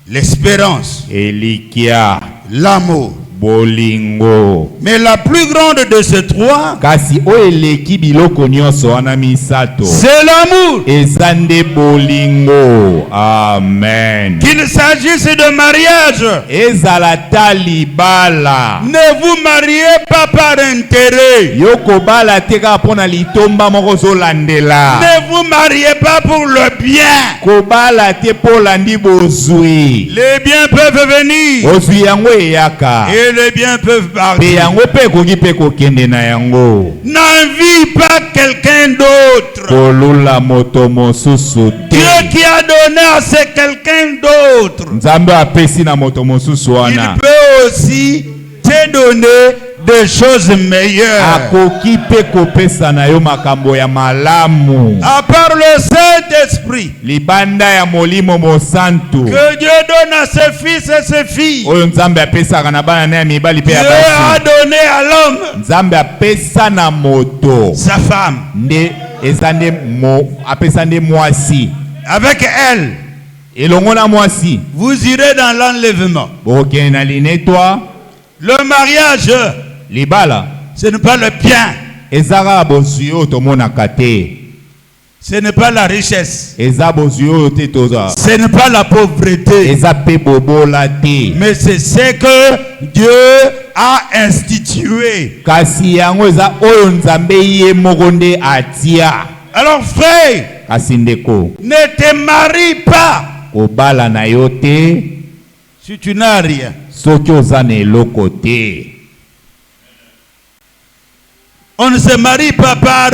l'espérance, Elikia. l'amour. Bolingo. Mais la plus grande de ces trois, Kasi o eleki biloko nyonso wana misato. c'est l'amour. Ezande bolingo. Amen. Qu'il s'agisse de mariage, Ezala talibala. ne vous mariez pas par intérêt. Yoko bala teka pona litomba moko zolandela. Ne vous mariez pas pour le bien. Kobala te polandi bozui. Les biens peuvent venir Ozui yango eyaka. et les biens peuvent Pe partir. yango pe koki pe kokende na yango. N'envie pas quelqu'un d'autre. Kolula moto mosusu te. Dieu qui a donné à ce quelqu'un d'autre, Nzambe apesi na moto mosusu il wana. peut aussi te donner des choses meilleures. Akoki pe kopesa na yo makambo ya malamu. À part le Saint-Esprit Libanda ya molimo mosantu. que Dieu donne à ses fils et ses filles, Oyo Nzambe apesaka na bana na ya mibali pe Dieu ya a basi. donné à l'homme Nzambe apesa na moto. sa femme. Nde eza nde apesa nde mwasi. Avec elle, Elongo na mwasi. vous irez dans l'enlèvement. Bokende na linetwa. Le mariage, Libala. ce n'est pas le bien, Ezaka bozui oyo tomonaka te. ce n'est pas la richesse, Eza bozui oyo te toza. ce n'est pas la pauvreté, Eza pe bobola te. mais c'est ce que Dieu a institué. Kasi yango eza oyo Nzambe ye moko nde atia. Alors frère, Kasi ndeko. ne te marie pas Kobala na yo te. si tu n'as rien. Soki oza na eloko te. On ne se marie pas par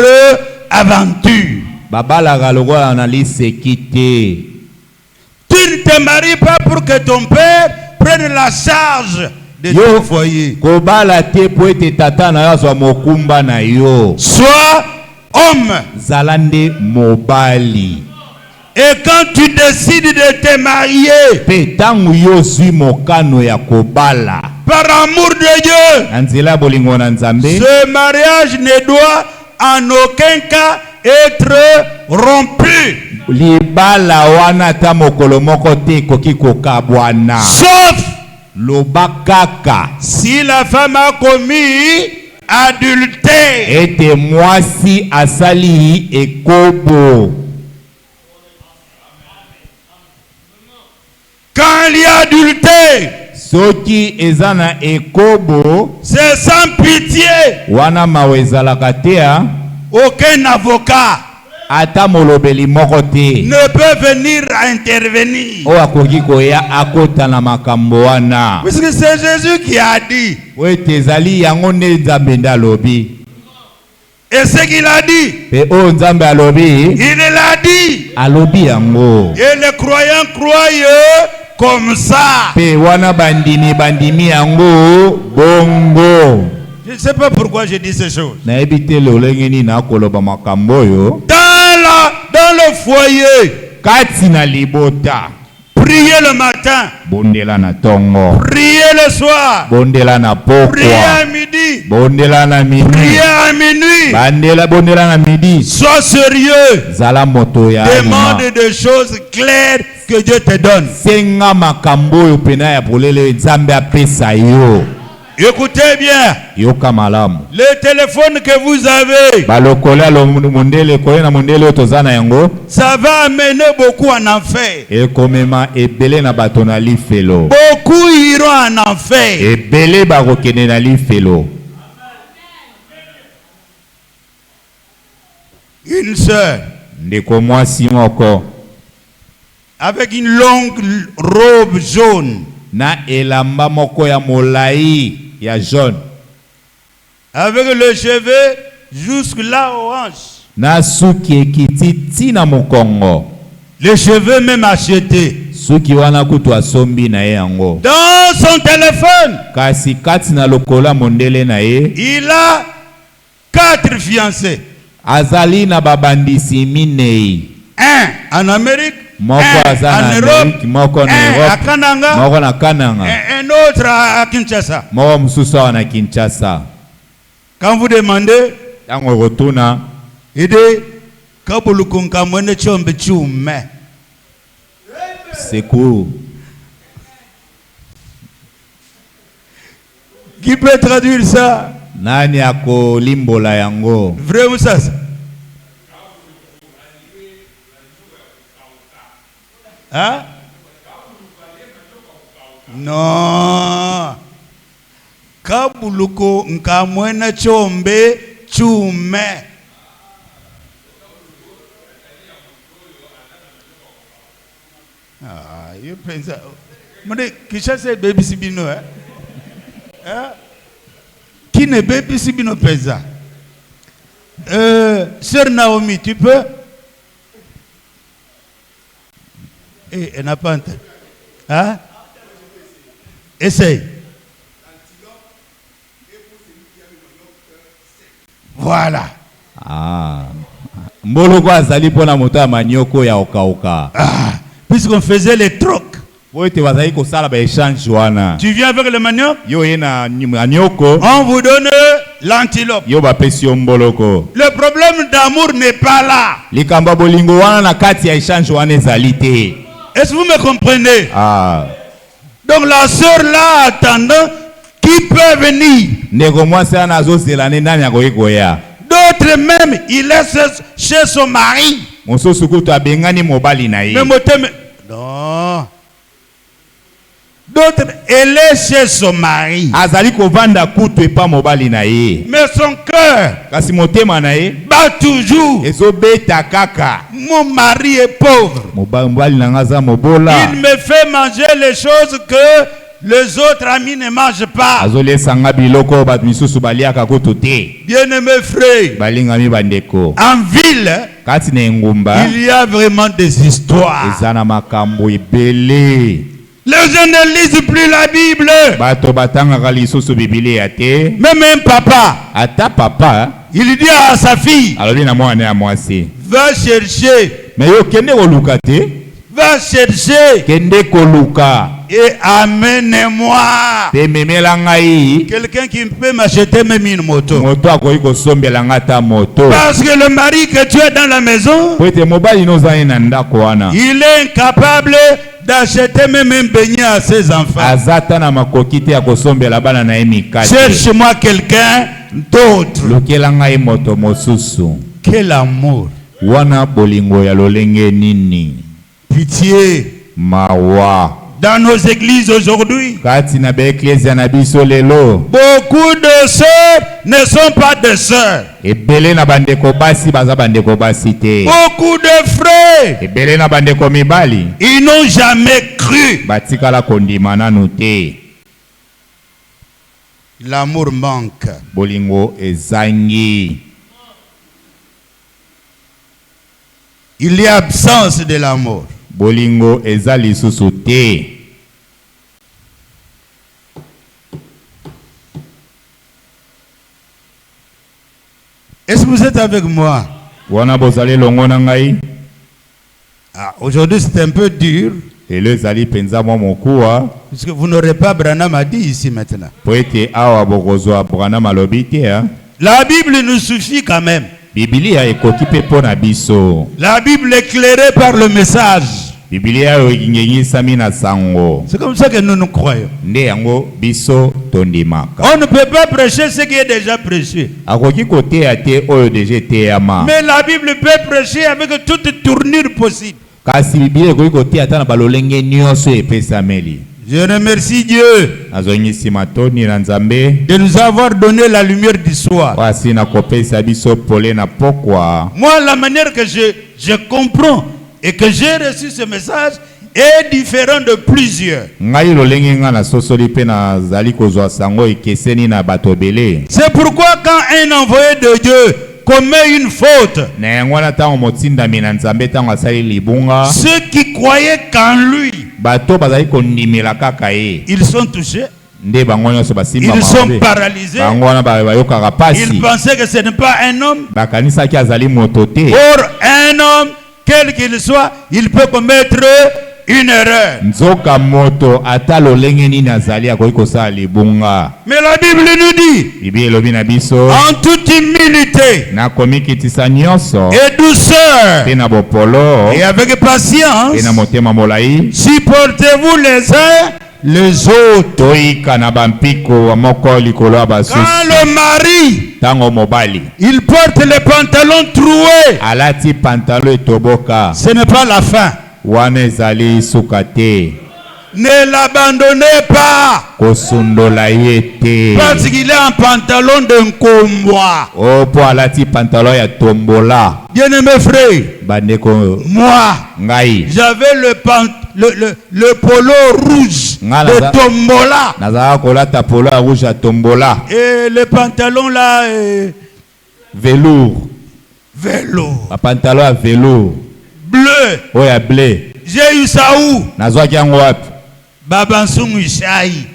aventure. Babalaka lokola na liseki te. Tu ne te maries pas pour que ton père prenne la charge de ton foyer. Kobala te po ete tata na yo azwa mokumba na yo. Sois homme. Zala nde mobali. Et quand tu décides de te marier Pe tangu yo zwi mokano ya kobala. par amour de Dieu, Na nzela bolingo na Nzambe. ce mariage ne doit en aucun cas être rompu. Libala wana ta mokolo moko te koki kokabwana. Sauf Loba kaka. si la femme a commis adultère. Ete mwasi asali ekobo. Quand il y a adultère, Soki ezana ekobo. c'est sans pitié. Wana mawezalaka te. Aucun avocat ata molobeli moko te ne peut venir intervenir. oyo akoki koya akota na makambo wana. Puisque c'est Jésus qui a dit. Oyo ete ezali yango nde Nzambe nde alobi. Et ce qu'il a dit, Pe oyo Nzambe alobi il l'a dit. alobi yango. Et les croyants croient comme ça. Pe wana bandimi yango bongo. Je ne sais pas pourquoi je dis ces choses. Nayebi te lolenge nini nakoloba makambo oyo. Dans le foyer, Kati na libota priez le matin, bondela na tongo, priez le soir, bondela na priez pokwa, à midi, bondela na priez minuit, à minuit. bondela na midi. Sois sérieux. Zala moto ya alima. Demande des choses claires que Dieu te donne. Senga makambo oyo pena ya polele Nzambe apesa yo. Écoutez bien. Yoka malamu. Le téléphone que vous avez, Balokola lo mundele koye na mundele oyo tozana yango. ça va amener beaucoup en enfer. Ekomema ebele na bato na lifelo. Beaucoup iront en enfer. Ebele bakokende na lifelo. Une sœur Ndeko mwasi moko avec une longue robe jaune, na elamba moko ya molai ya jaune, avec le cheveu jusque là aux hanches, na suki ekiti tina mokongo, les cheveux même achetés. suki wana kutu asombi na ye yango. Dans son téléphone, Kasi kati na lokola mondele na ye il a 4 fiancés. azali na babandisi minei. Un en Amérique, Moko un aza na en Europe, Ameriki, moko na un à Europe, Kananga, moko na Kananga, un autre à Kinshasa. moko mosusu awa na Kinshasa. Quand vous demandez, Tango rotuna il dit, Kabulukunka mwene chombe chume. seku. Qui peut traduire ça? Nani ako limbola yango? Vraiment ça? Hein? Non. Kabuluko nkamwena chombe chume. Ah, you pensa. Mone kisha se baby sibino eh? Qui ne baby sibino pensa? Sœur Naomi, tu peux? Eh, elle n'a pas entendu. Hein? Essaye. Voilà. Ah. Mboloko azali pona moto ya manioko ya okauka. Ah, puisqu'on faisait les trocs. Boite bazali ko sala ba échange wana. Tu viens avec le manioc? Yo yena manioko. On vous donne l'antilope. Yo ba pesi yo mboloko. Le problème d'amour n'est pas là. Likamba bolingo wana na kati ya échange wana ezali te. Est-ce que vous me comprenez? Ah. Donc la sœur là attendant qui peut venir. Ndeko mwasi ana azozela ne nani akoyekoya. D'autres même, il laisse chez son mari. Mosusu kutu abengani mobali na ye. Non. D'autres, elle est chez son mari. Azali kovanda kutu epa mobali na ye. Mais son cœur Kasi motema na ye bat toujours. ezobeta kaka. Mon mari est pauvre. Mobali na ngaza mobola. Il me fait manger les choses que les autres amis ne mangent pas. Azole sanga biloko bat misusu baliaka kutu te. Bien-aimé frère, Balingami bandeko. en ville, Kati na ngumba il y a vraiment des histoires. ezana makambo ebele. Les gens ne lisent plus la Bible. Bato batangaka lisusu Biblia te. Même un papa, Ata papa il dit à sa fille, alobi na mwana ya mwasi. va chercher, Me yo kende koluka te. va chercher Kende koluka. et amène-moi Te memela ngai. quelqu'un qui peut m'acheter même une moto. Moto akoki kosombela nga ta moto. Parce que le mari que tu as dans la maison, Po ete mobali nozali na ndako wana. il est incapable d'acheter même un beignet à ses enfants. Azata na makoki te ya kosombela bana na ye mikate. Cherche-moi quelqu'un d'autre. Lukela ngai moto mosusu. Quel amour, Wana bolingo ya lolenge nini. pitié, Mawa. dans nos églises aujourd'hui. kati na baeklezia na biso lelo Beaucoup de sœurs ne sont pas des sœurs. ebele na bandeko basi baza bandeko basi te, Beaucoup de frères, ebele na bandeko mibali ils n'ont jamais cru. batikala kondima nanu te. L'amour manque. Bolingo ezangi, Il y a absence de l'amour. bolingo eza lisusu te. Est-ce que vous êtes avec moi? Wana bozali longo na ngai Aujourd'hui, c'est un peu dur, elo ezali penza mwa mokuwa puisque vous n'aurez pas Branham a dit ici maintenant. po ete awa bokozwa Branham alobi te. La Bible nous suffit quand même. Biblia ekoki pe mpo na biso. La Bible éclairée par le message. Biblia oyo ekingengisami na sango C'est comme ça que nous nous croyons. nde yango biso tondimaka. On ne peut pas prêcher ce qui est déjà prêché. Akoki koteya te oyo deja eteyama, Mais la Bible peut prêcher avec toute tournure possible. kasi Biblia ekoki koteya ata na balolenge nyonso epesameli. Je remercie Dieu Nazongisi matoni na Nzambe de nous avoir donné la lumière du soir. wasi na kopesa biso pole na pokwa. Moi, la manière que je comprends et que j'ai reçu ce message est différente de plusieurs. Ngai lolenge nga na sosoli pe nazali kozwa sango ekeseni na bato ebele. C'est pourquoi quand un envoyé de Dieu commet une faute, Na yango wana ntango motindami na Nzambe ntango asali libunga, ceux qui croyaient qu'en lui, bato bazali kondimela kaka ye, ils sont touchés, nde bango nyonso basimba ils sont mabe. paralysés, Bango wana bayokaka ils pasi, pensaient que ce n'est pas un homme. bakanisaki azali moto te. Or, un homme, quel qu'il soit, il peut commettre une erreur. Nzoka moto ata lolenge nini azali akoki kosala libunga. Mais la Bible nous dit, Biblia elobi na biso en toute humilité na komikitisa nyonso et douceur, pe na bopolo et avec patience, pe na motema molai, supportez-vous les uns les autres. toyika na bampiko moko likolo ya Quand basusu. le mari, Tango mobali il porte les pantalons troués, alati pantalo etoboka, ce n'est pas la fin. wana ezali suka te, Ne l'abandonnez pas kosundola ye te. parce qu'il est en pantalon d'un combat. Opo alati pantalo ya tombola. Bien-aimés frères, Bandeko moi, ngai j'avais le polo rouge Ngala de za- Tombola. nazala kolata polo ya rouge ya tombola, Et le pantalon là, velours, vélo, pantalo ya velours bleu. oyo ya blé. J'ai eu ça où? Nazwaki yango wapi? Babansung Ishai.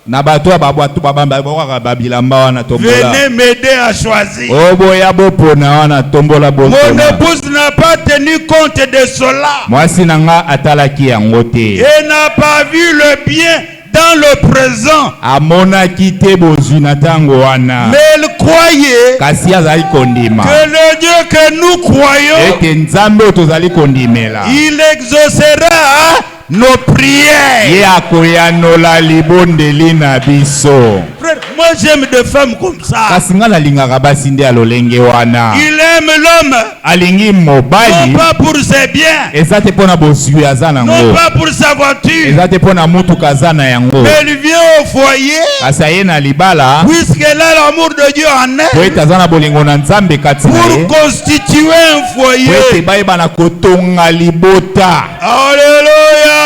Na bato ya babwatu babamba babilamba wana tombola. Venez m'aider à choisir. Oboya bopona wana tombola Mon bopona. épouse n'a pas tenu compte de cela Mwasi nanga atalaki yango te. et n'a pas vu le bien dans le présent. Amonaki te bozwi na tango wana. Mais elle croyait Kasi azali kondima. que le Dieu que nous croyons, Ete Nzambe oyo tozali kondimela, il exaucera nos prières. ye akoyanola libondeli na biso. Frère, moi j'aime des femmes comme ça. Kasi nga nalingaka basi nde ya lolenge wana. Il aime l'homme, Alingi mobali non pas pour ses biens, eza te mpo na bozwi aza non nango, pas pour sa voiture, eza te mpo na mutuka aza na yango, mais il vient au foyer kasi aye na libala puisqu'elle a l'amour de Dieu en po elle ete aza na bolingo na Nzambe kati na ye, pour constituer un po ete foyer. bayeba na kotonga libota. Alléluia!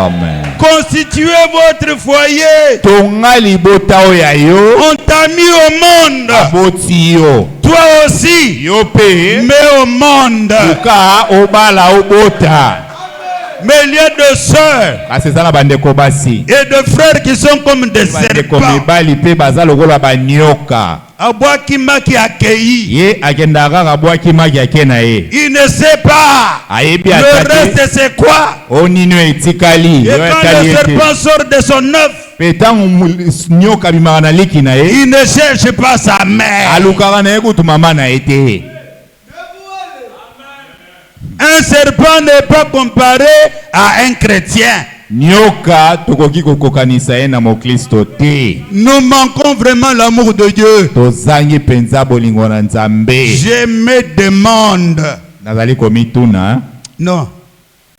Amen. Constituez votre foyer. Tonga libota oyo ya yo On t'a mis au monde. aboti yo, Toi aussi, yo pe mais au monde. luka obala obota. Mais il y a des sœurs Kasi eza na bandeko basi et des frères qui sont comme des bandeko serpents. mibali pe baza lokola banyoka. Abwakima qui accueilli. Ye akendaka kaka bwaki maki ake na ye, Il ne sait pas. ayebi Le ata te reste c'est quoi? o nini oyo etikali Et yo quand etali le ye te. serpent sort de son œuf, Pe ntango nyoka abimaka na liki na ye, il ne cherche pas sa mère. alukaka na ye kutu mama na ye te. Un serpent n'est pas comparé à un chrétien. Nyoka tokoki kokokanisa ye na mokristo te. Nous manquons vraiment l'amour de Dieu. Tozangi penza bolingo na Nzambe. Je me demande. Nazali komituna, Non.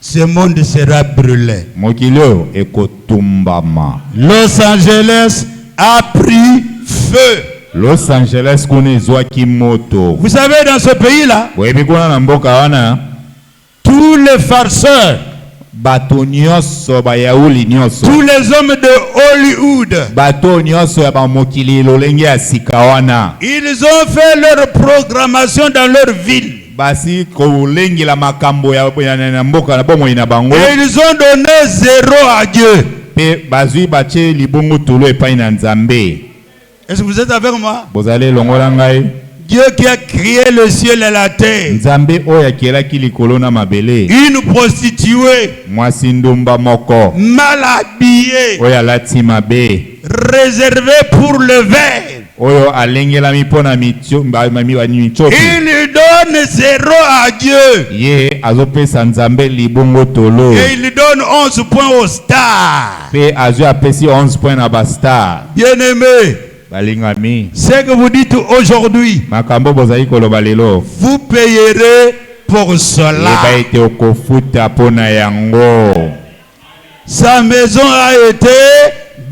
Ce monde sera brûlé. Mokilio ekotumbama. Los Angeles a pris feu. Los Angeles kune zwaki moto. Vous savez, dans ce pays-là, Webi kuna na mboka wana tous les farceurs, bato nyonso bayauli nyonso. tous les hommes de Hollywood, Bato nyonso ya ba mokili lolenge ya sika wana. ils ont fait leur programmation dans leur ville. Basi kolenge la makambo ya mboka na bomo ina bango. Et ils ont donné 0 à Dieu. Pe bazui bache libongo tolo epai na Nzambe. Est-ce que vous êtes avec moi? Bozale longola ngai. Dieu qui a créé le ciel et la terre. Nzambe oyo akelaki likolo na mabele. Une prostituée, Mwasi ndumba moko mal habillée, oyo alati mabe. réservée pour le verre. Oyo alengelami mpona michopi. Il donne 0 à Dieu. Ye azopesa Nzambe libongo tolo. Et il donne 11 points aux stars. Pe azui apesi 11 points na bastar. Bien-aimés, Balingami. ce que vous dites aujourd'hui, Makambo bozali koloba lelo. vous payerez pour cela. Eba ete okofuta pona yango. Sa maison a été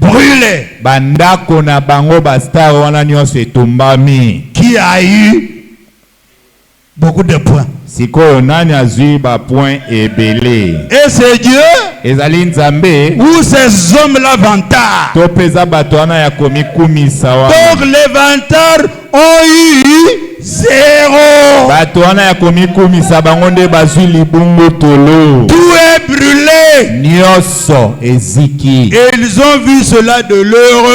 brûlée. Bandako na bango bastar wana nyonso etumbami. Qui a eu beaucoup de points. Sikoyo nani azui ba point ebele. Et c'est Dieu Ezali Nzambe. ou ces hommes-là vantards. To peza bato wana ya komikumisa wana. Donc les vantards ont eu 0. Bato wana ya komikumisa bango nde bazui libungu tolo. Tout est brûlé. Nyonso eziki. Et ils ont vu cela de leurs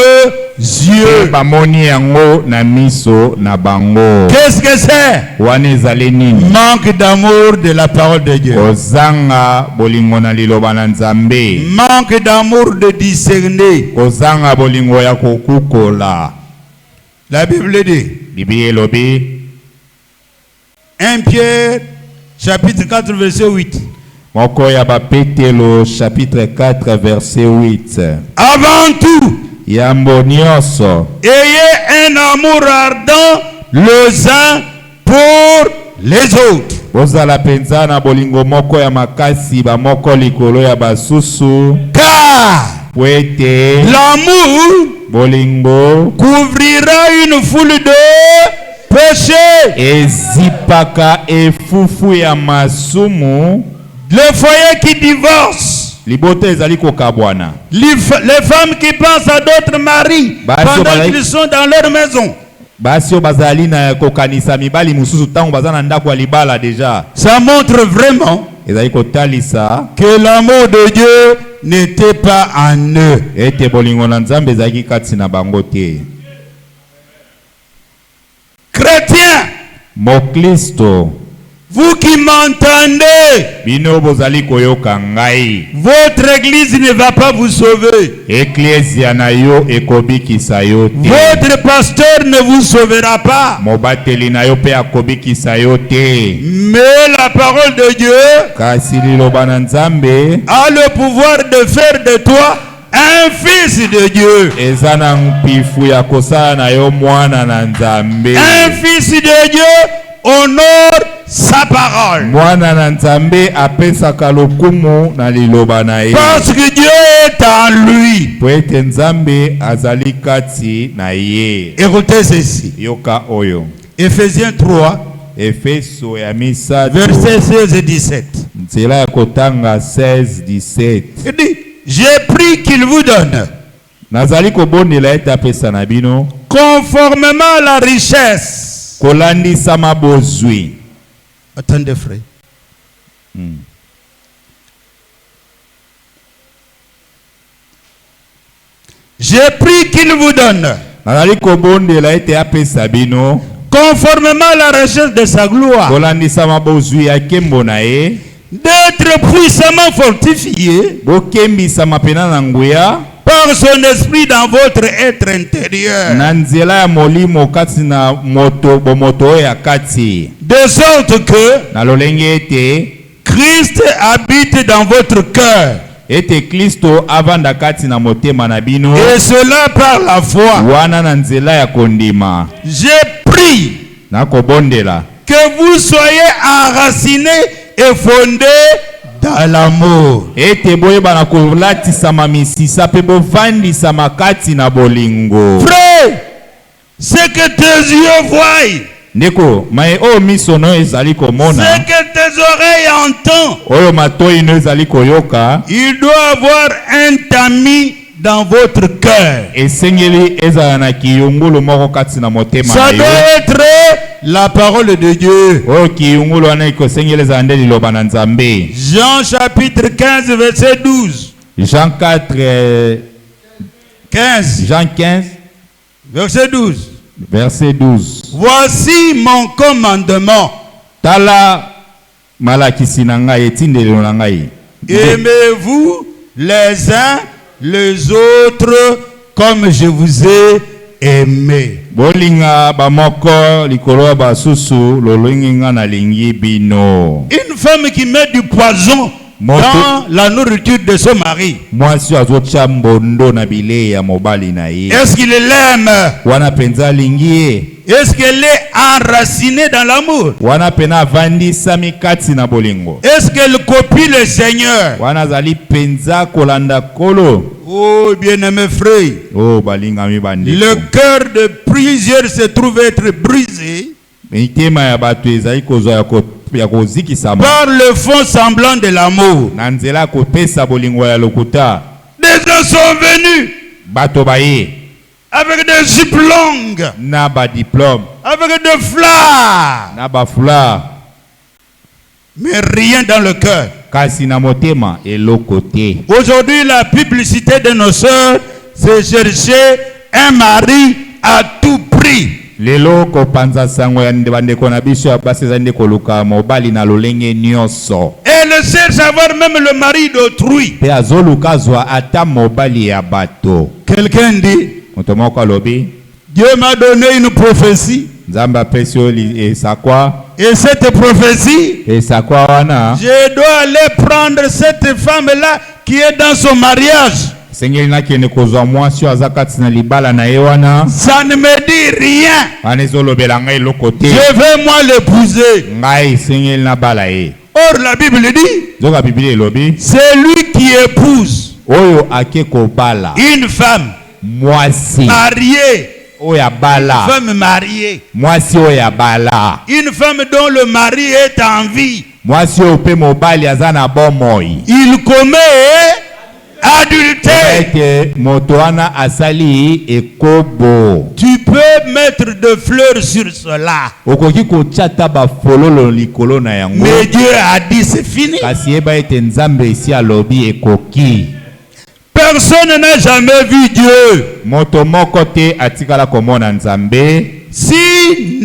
yeux. Bamoni yango na miso na bango. Qu'est-ce que c'est? Wana ezali nini? Manque d'amour de la parole de Dieu. Kozanga bolingo na liloba na Nzambe. Manque d'amour de discerner. Kozanga bolingo ya kokukola. La Bible dit, Bibi elobi 1 Pierre chapitre 4 verset 8. moko ya bapetelo chapitre 4 verset 8. Avant tout, Yambo nyonso ayez un amour ardent les uns pour les autres. bozala penza na bolingo moko ya makasi ba moko likolo ya basusu. Car Wete l'amour bolingo couvrira une foule de péchés. ezipaka efufu ya masumu. Les foyers qui divorcent, Libote ezali kokabwana. les femmes qui pensent à d'autres maris pendant qu'ils sont dans leur maison. Basio bazali na kokanisa mibali mususu tango bazana ndako ya libala deja. Ça montre vraiment Ezali kotalisa que l'amour de Dieu n'était pas en eux. ete bolingo na Nzambe ezali kati na bango te. Chrétiens, Moklisto, vous qui m'entendez, bino bozali koyoka ngai. votre église ne va pas vous sauver. Eklesia na yo ekobikisa yo te. Votre pasteur ne vous sauvera pas. Mobateli na yo pe akobikisa yo te. Mais la parole de Dieu Kasi liloba na Nzambe a le pouvoir de faire de toi un fils de Dieu. eza na mpifu ya kosala na yo mwana na Nzambe. Un fils de Dieu honore sa parole. Mwana na Nzambe apesaka lokumu na liloba na ye. Parce que Dieu est en lui. Po ete Nzambe azali kati na ye. Écoutez ceci. Yoka oyo. Ephésiens 3, Efeso ya misato. versets 16 et 17. Nzela ya kotanga 16-17. Il dit, j'ai pris qu'il vous donne, Nazali kobondela ete apesa na bino. conformément à la richesse. Kolandisa mabozwi. Attendez, frère. J'ai pris qu'il vous donne, Nazali kobondela ete apesa bino. conformément à la richesse de sa gloire, Kolandisa mabozwi ya kembo na ye. d'être puissamment fortifié Bokembisa mapena na nguya. par son esprit dans votre être intérieur, Na nzela ya molimo kati na bomoto ya kati. de sorte que Na lolenge ete Christ habite dans votre cœur, ete Kristo avanda kati na motema na bino. et cela par la foi. Wana na nzela ya kondima. J'ai pris Na kobondela que vous soyez enracinés et fondés dans l'amour. ete boyebana kolatisama misisa mpe bovandisama kati na bolingo. Frère, ce que tes yeux voient, ndeko mae oyo miso no ezali komona, ce que tes oreilles entendent, oyo matoi no ezali koyoka, il doit avoir un tamis dans votre cœur. esengeli ezala na kiyungulu moko kati na motema Ça na doit yo. être la parole de Dieu. Oyo kiyungulu wana ekosengeli ezala nde liloba na Nzambe. Jean chapitre 15 verset 12. Jean 4, 15 Jean 15, verset 12. verset 12. Voici mon commandement. Tala malakisi na ngai, etindelelo na ngai. Aimez-vous les uns les autres comme je vous ai aimé. Bolinga bamoko likolo ya basusu lolongi nga nalingi bino. Une femme qui met du poison dans la nourriture de son mari, Mwasi azotia mbondo na bilei ya mobali na ye. est-ce qu'il l'aime? Wana penza alingi ye. Est-ce qu'elle est enracinée dans l'amour? Wana pena avandisami kati na bolingo. Est-ce qu'elle copie le Seigneur? Wana azali penza kolanda kolo. Oh bien-aimé frère, Oh balingami bandeko. le cœur de plusieurs se trouve être brisé Mitema ya bato ezali kozwa ya kozikisama par le fond semblant de l'amour. na nzela ya kopesa bolingo ya lokuta. Des gens sont venus Bato baye avec des jupes longues, na ba diplôme avec des fleurs, na ba fleur, mais rien dans le cœur. kasi na motema eloko te. Aujourd'hui, la publicité de nos sœurs, c'est chercher un mari à tout prix. Lelo kopanza sango ya bandeko na biso ya basi ezali nde koluka mobali na lolenge nyonso. Elle cherche à avoir même le mari d'autrui. Pe azoluka azwa ata mobali ya bato. Quelqu'un dit, Moto moko alobi Dieu m'a donné une prophétie. Nzambe apesi yo esakwa. Et cette prophétie, Esakwa wana je dois aller prendre cette femme-là qui est dans son mariage. sengeli nakende kozwa mwasi oyo aza kati na libala na ye wana. Ça ne me dit rien. Wana ezolobela ngai eloko te. Je vais moi l'épouser. Ngai sengeli nabala ye. Or, la Bible dit, Zoka Biblia elobi c'est lui qui épouse oyo ake kobala une femme mwasi mariée, oyo abala, femme mariée, mwasi oyo abala, une femme dont le mari est en vie. mwasi oyo pe mobali aza na bomoi. Il commet adultère. Ete moto wana asali ekobo. Tu peux mettre de fleurs sur cela. Okoki kotia ta bafololo likolo na yango. Mais Dieu a dit c'est fini. Kasi yeba ete Nzambe esi alobi ekoki. Personne n'a jamais vu Dieu. Moto moko te atikala komona Nzambe. Si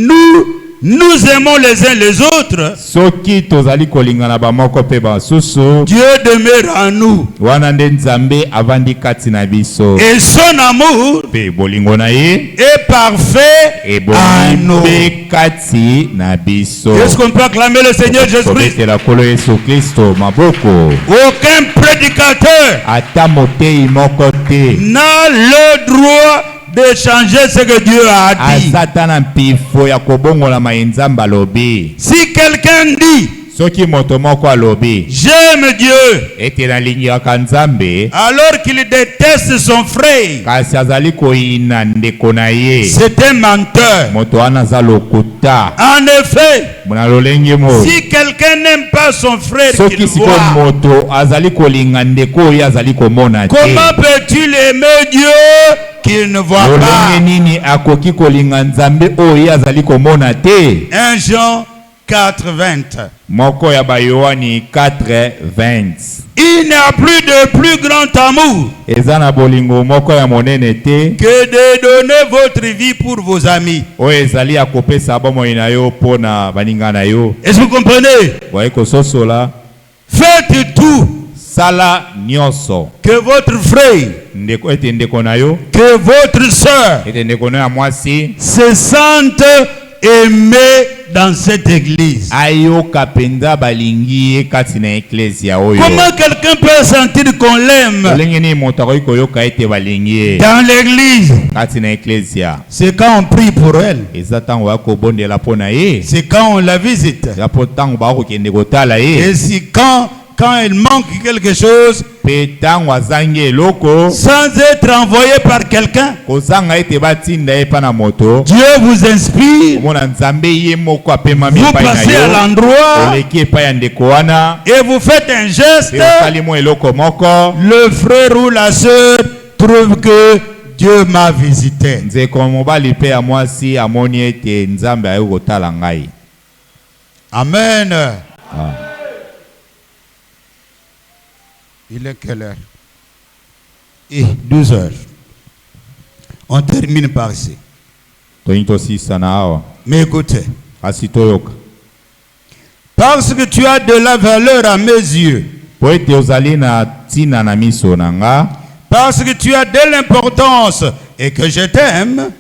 nous aimons les uns les autres, Soki tozali kolingana ba moko pe basusu, Dieu demeure en nous. wana nde Nzambe avandi kati na biso. Et son amour Pe bolingo na ye est parfait en nous. ebongi kati na biso. Est-ce qu'on peut acclamer le Seigneur Jésus-Christ? Kobetela kolo Yesu Kristo maboko. Aucun prédicateur Ata motei moko te n'a le droit de changer ce que Dieu a dit. azata na mpifo ya kobongola Nzambe alobi. Si quelqu'un dit, Soki moto moko alobi j'aime Dieu, ete nalingaka Nzambe, alors qu'il déteste son frère, kasi azali koyina ndeko na ye, c'est un menteur. moto wana aza lokuta. En effet, Na lolenge mo si quelqu'un n'aime pas son frère soki qu'il siko voit, moto azali kolinga ndeko oyo azali komona te, comment peux-tu aimer Dieu qu'il ne voit lolenge pas? nini akoki kolinga Nzambe oyo azali komona te? 1 Jean 4:20. Moko ya Bayoani 4:20. Il n'y a plus de plus grand amour Eza na bolingo moko ya monene te que de donner votre vie pour vos amis. oyo ezali ya kopesa bomoi na yo mpo na baninga na yo. Est-ce que vous comprenez? Boye kososola Faites tout sala nyonso que votre frère, ndeko ete ndeko na yo, que votre soeur ete ndeko na yo ya mwasi se sente aimé dans cette église. ayoka penza balingi ye kati na eklesia oyo. Comment quelqu'un peut sentir qu'on l'aime Lolenge ni moto akoki koyoka ete balingi ye dans l'église? kati na eklesia? C'est quand on prie pour elle. Eza ntango bakobondela mpo na ye, C'est quand on la visite. eza mpo ntango bakokende kotala ye. Et c'est quand quand il manque quelque chose, sans être envoyé par quelqu'un, Dieu vous inspire, vous passez à l'endroit et vous faites un geste, le frère ou la sœur trouve que Dieu m'a visité. Amen. Il est quelle heure? 12 heures. On termine par ici. Mais écoutez, parce que tu as de la valeur à mes yeux, parce que tu as de l'importance et que je t'aime,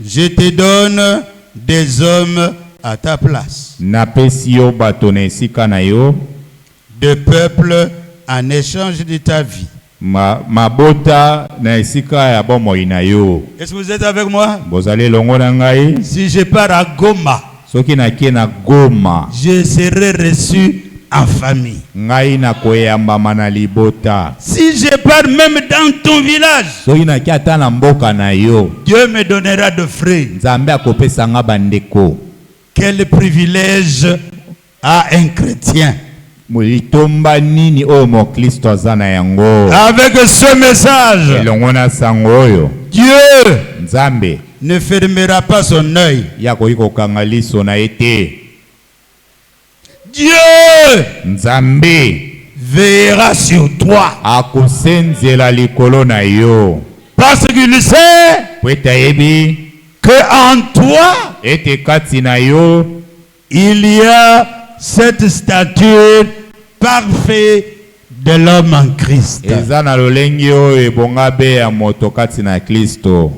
je te donne des hommes à ta place, de peuple en échange de ta vie. Est-ce que vous êtes avec moi? Si je pars à Goma, je serai reçu en famille. Si je pars même dans ton village, Dieu me donnera de frères. Quel privilège a un chrétien. Avec ce message, Dieu ne fermera pas son œil. Dieu veillera sur toi. Parce qu'il sait que en toi, il y a cette stature parfaite de l'homme en Christ.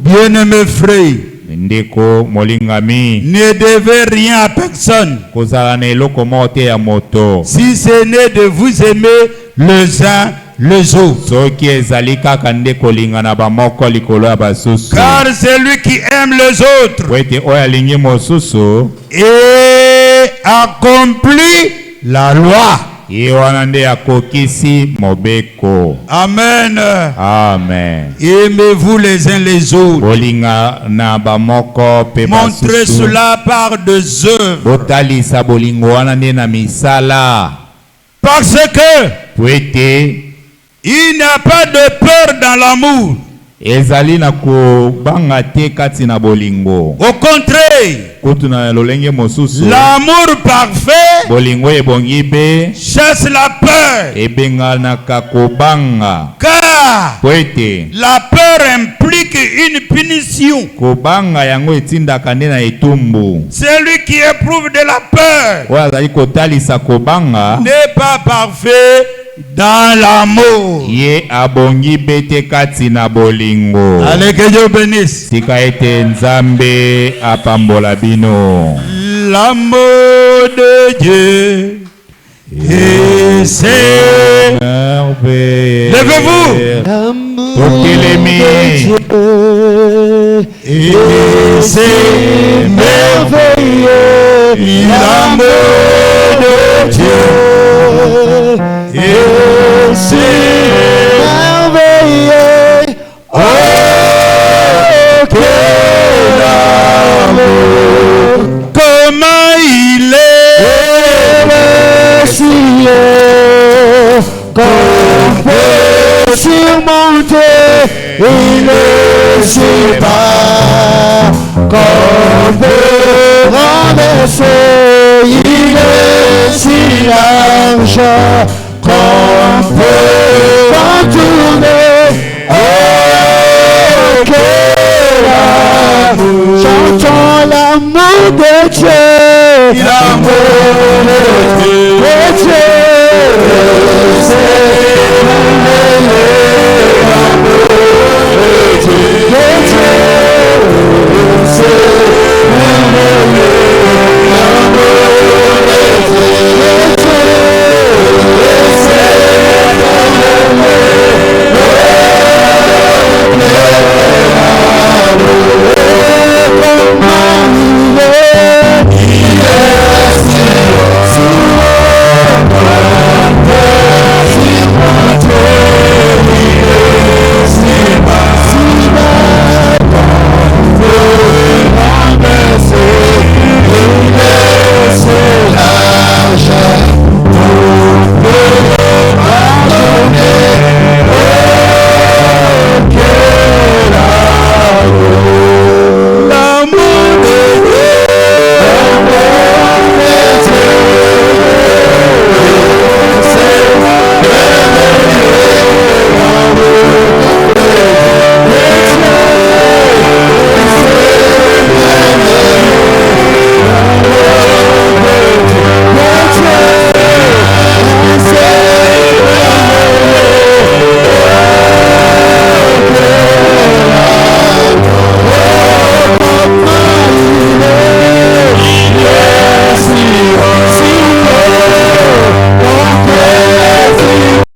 Bien-aimé frère, ne devez rien à personne, si ce n'est de vous aimer les uns les autres. Car celui qui aime les autres et accomplit la loi. Amen. Amen. Aimez-vous les uns les autres. Montrez cela par des œuvres. Parce que il n'y a pas de peur dans l'amour. Au contraire, l'amour parfait chasse la peur. Car la peur implique une punition. Celui qui éprouve de la peur n'est pas parfait dans l'amour. Allez, que Dieu bénisse. L'amour de Dieu et c'est merveilleux. Levez-vous. L'amour de Dieu et c'est merveilleux. L'amour de Dieu et c'est merveilleux. Oh, quel amour! Comment il est merveilleux, qu'on peut surmonter, il est si bas, qu'on peut renverser, il est si large, qu'on peut contourner. Oh, quel amour! Chantons l'amour de Dieu, l'amour de